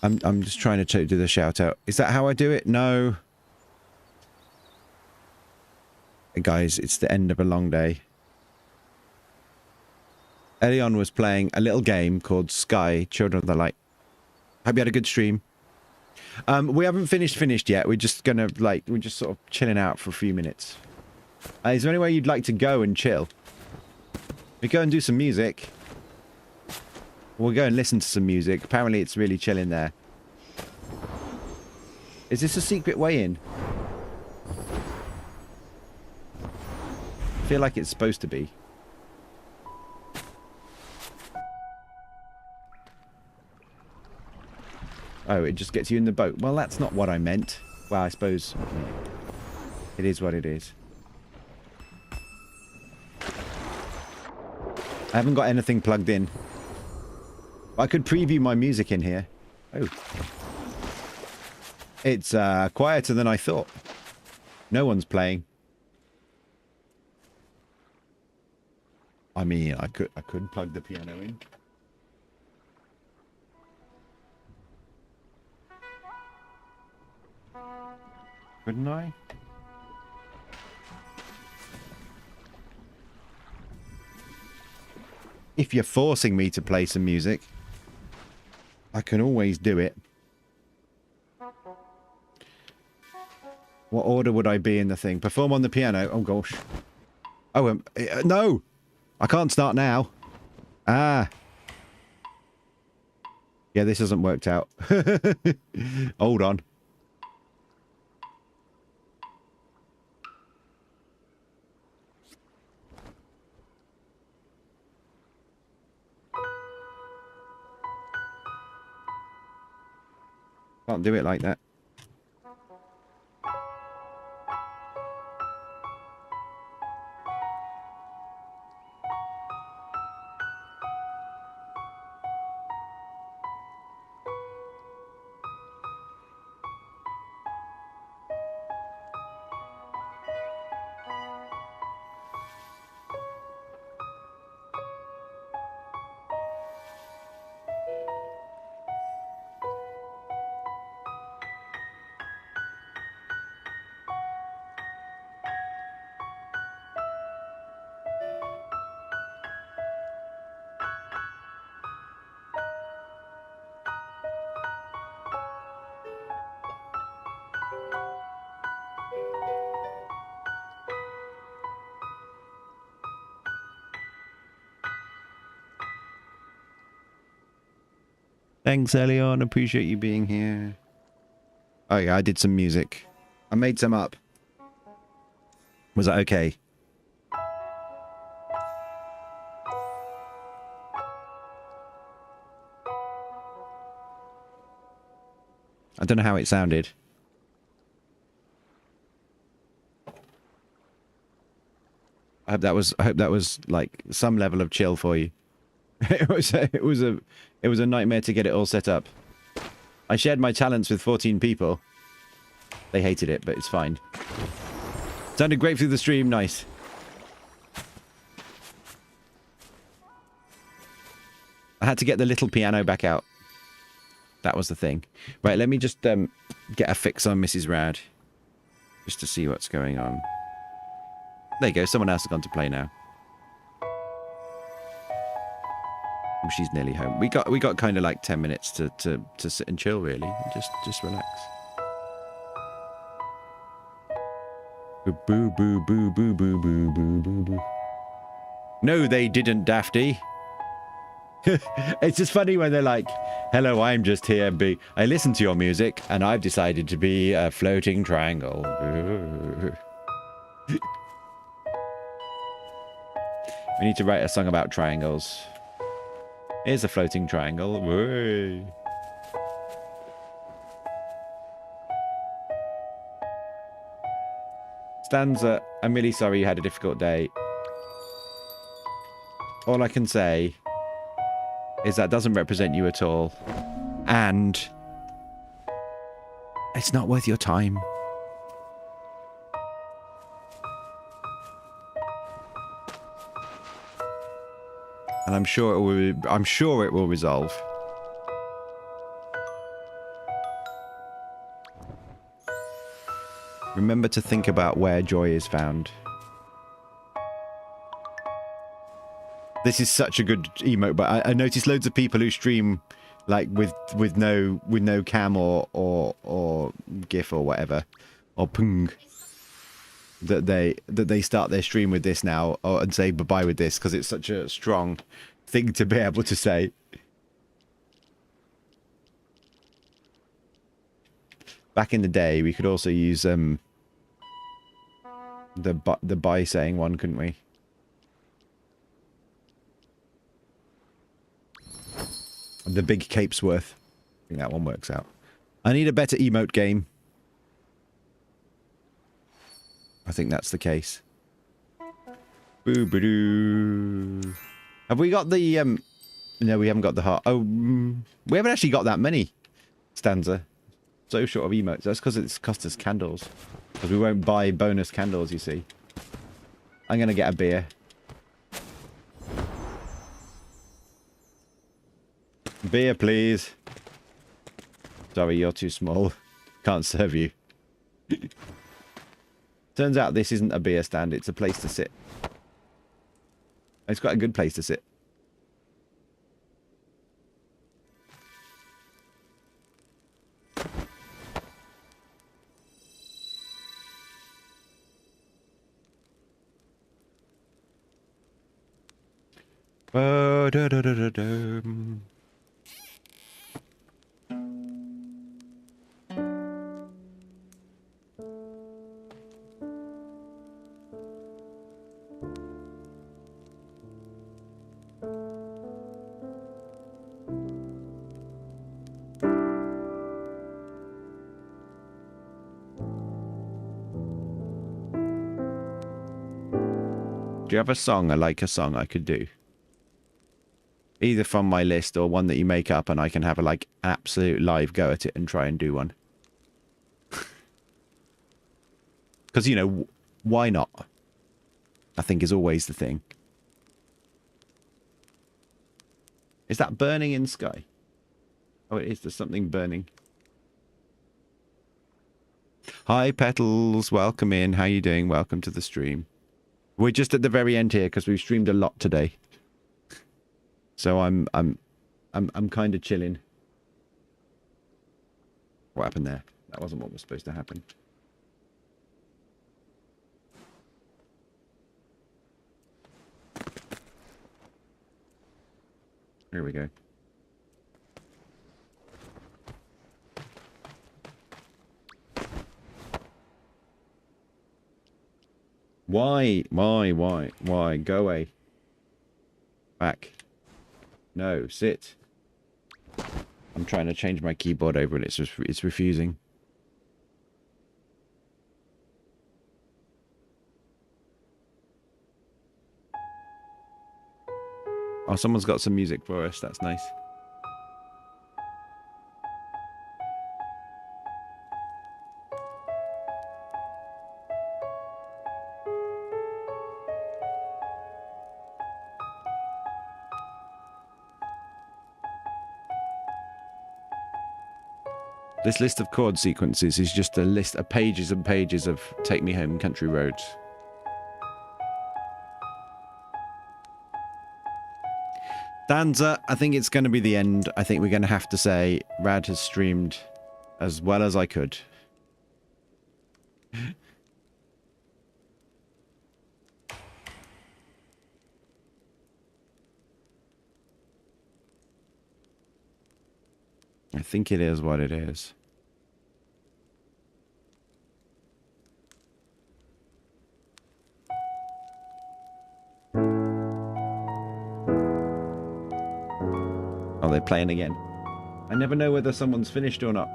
I'm just trying to do the shout out. Is that how I do it? No. Hey guys, it's the end of a long day. Elion was playing a little game called Sky, Children of the Light. Hope you had a good stream. We haven't finished yet. We're just gonna, like, we're just sort of chilling out for a few minutes. Is there anywhere you'd like to go and chill? We go and do some music. We'll go and listen to some music. Apparently it's really chill in there. Is this a secret way in? I feel like it's supposed to be. Oh, it just gets you in the boat. Well, that's not what I meant. Well, I suppose it is what it is. I haven't got anything plugged in. I could preview my music in here. Oh. It's quieter than I thought. No one's playing. I mean, I could plug the piano in. Couldn't I? If you're forcing me to play some music, I can always do it. What order would I be in the thing? Perform on the piano. Oh, gosh. Oh, no! I can't start now. Ah. Yeah, this hasn't worked out. Hold on. Can't do it like that. Thanks, Elion. Appreciate you being here. Oh yeah, I did some music. I made some up. Was that okay? I don't know how it sounded. I hope that was like some level of chill for you. It was a nightmare to get it all set up. I shared my talents with 14 people. They hated it, but it's fine. Sounded great through the stream, nice. I had to get the little piano back out. That was the thing. Right, let me just get a fix on Mrs. Rad. Just to see what's going on. There you go, someone else has gone to play now. She's nearly home. We got kind of like 10 minutes to sit and chill, really. And just relax. Boo boo boo boo boo boo boo boo boo boo. No, they didn't, Dafty. It's just funny when they're like, hello, I'm just here. I listen to your music and I've decided to be a floating triangle. We need to write a song about triangles. Here's a floating triangle. Whey. Stanza, I'm really sorry you had a difficult day. All I can say is that doesn't represent you at all. And it's not worth your time. And I'm sure it will resolve. Remember to think about where joy is found. This is such a good emote, but I noticed loads of people who stream like with no cam or GIF or whatever or pung that they start their stream with this now and say bye-bye with this because it's such a strong thing to be able to say. Back in the day, we could also use the bye saying one, couldn't we? The big Capesworth. I think that one works out. I need a better emote game. I think that's the case. Boo-ba-doo. Have we got the, no, we haven't got the heart. Oh, we haven't actually got that many. Stanza. So short of emotes. That's because it's cost us candles. Because we won't buy bonus candles, you see. I'm going to get a beer. Beer, please. Sorry, you're too small. Can't serve you. Turns out this isn't a beer stand, it's a place to sit. It's quite a good place to sit. Ba-da-da-da-da-dum. Do you have a song? I like a song I could do. Either from my list or one that you make up and I can have a like absolute live go at it and try and do one. Because, you know, why not? I think is always the thing. Is that burning in sky? Oh, it is. There's something burning. Hi, Petals. Welcome in. How you doing? Welcome to the stream. We're just at the very end here because we've streamed a lot today. So I'm kind of chilling. What happened there? That wasn't what was supposed to happen. Here we go. Why? Why? Go away. Back. No, sit. I'm trying to change my keyboard over and it's refusing. Oh, someone's got some music for us. That's nice. This list of chord sequences is just a list of pages and pages of Take Me Home Country Roads. Danza, I think it's going to be the end. I think we're going to have to say Rad has streamed as well as I could. I think it is what it is. Oh, they're playing again. I never know whether someone's finished or not.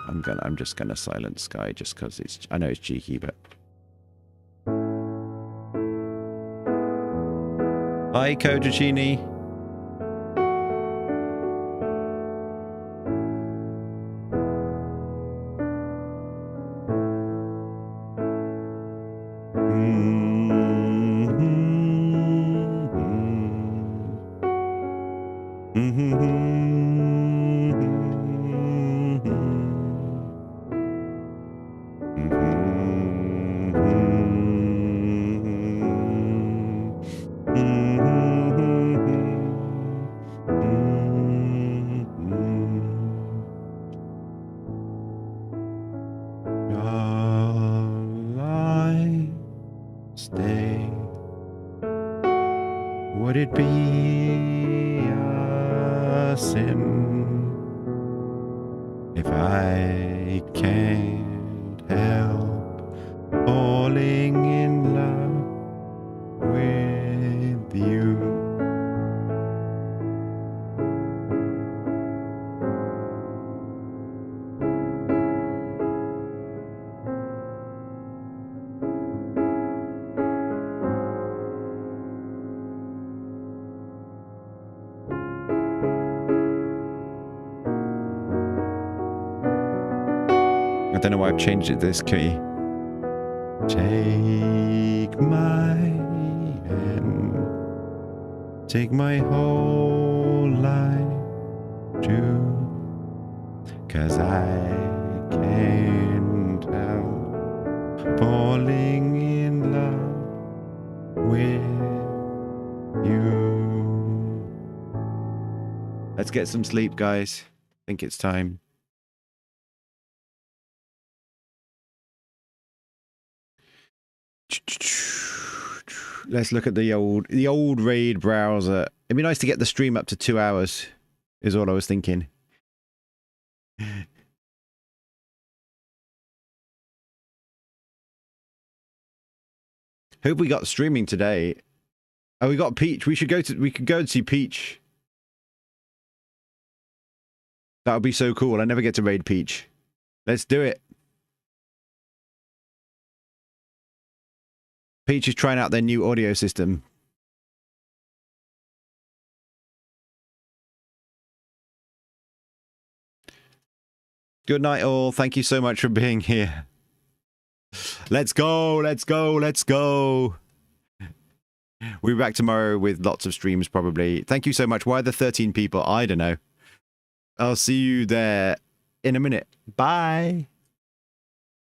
I'm just gonna silence Sky just because I know it's cheeky, but. Hi, Kojachini. Would it be a sin if I can't help falling in love with you? I don't know why I've changed it this key. Take my hand, take my whole life too, 'cause I can't help falling in love with you. Let's get some sleep, guys. I think it's time. Let's look at the old raid browser. It'd be nice to get the stream up to 2 hours, is all I was thinking. Hope we got streaming today. Oh, we got Peach. We could go and see Peach. That would be so cool. I never get to raid Peach. Let's do it. Peach is trying out their new audio system. Good night, all. Thank you so much for being here. Let's go, let's go, let's go. We'll be back tomorrow with lots of streams, probably. Thank you so much. Why are there 13 people? I don't know. I'll see you there in a minute. Bye.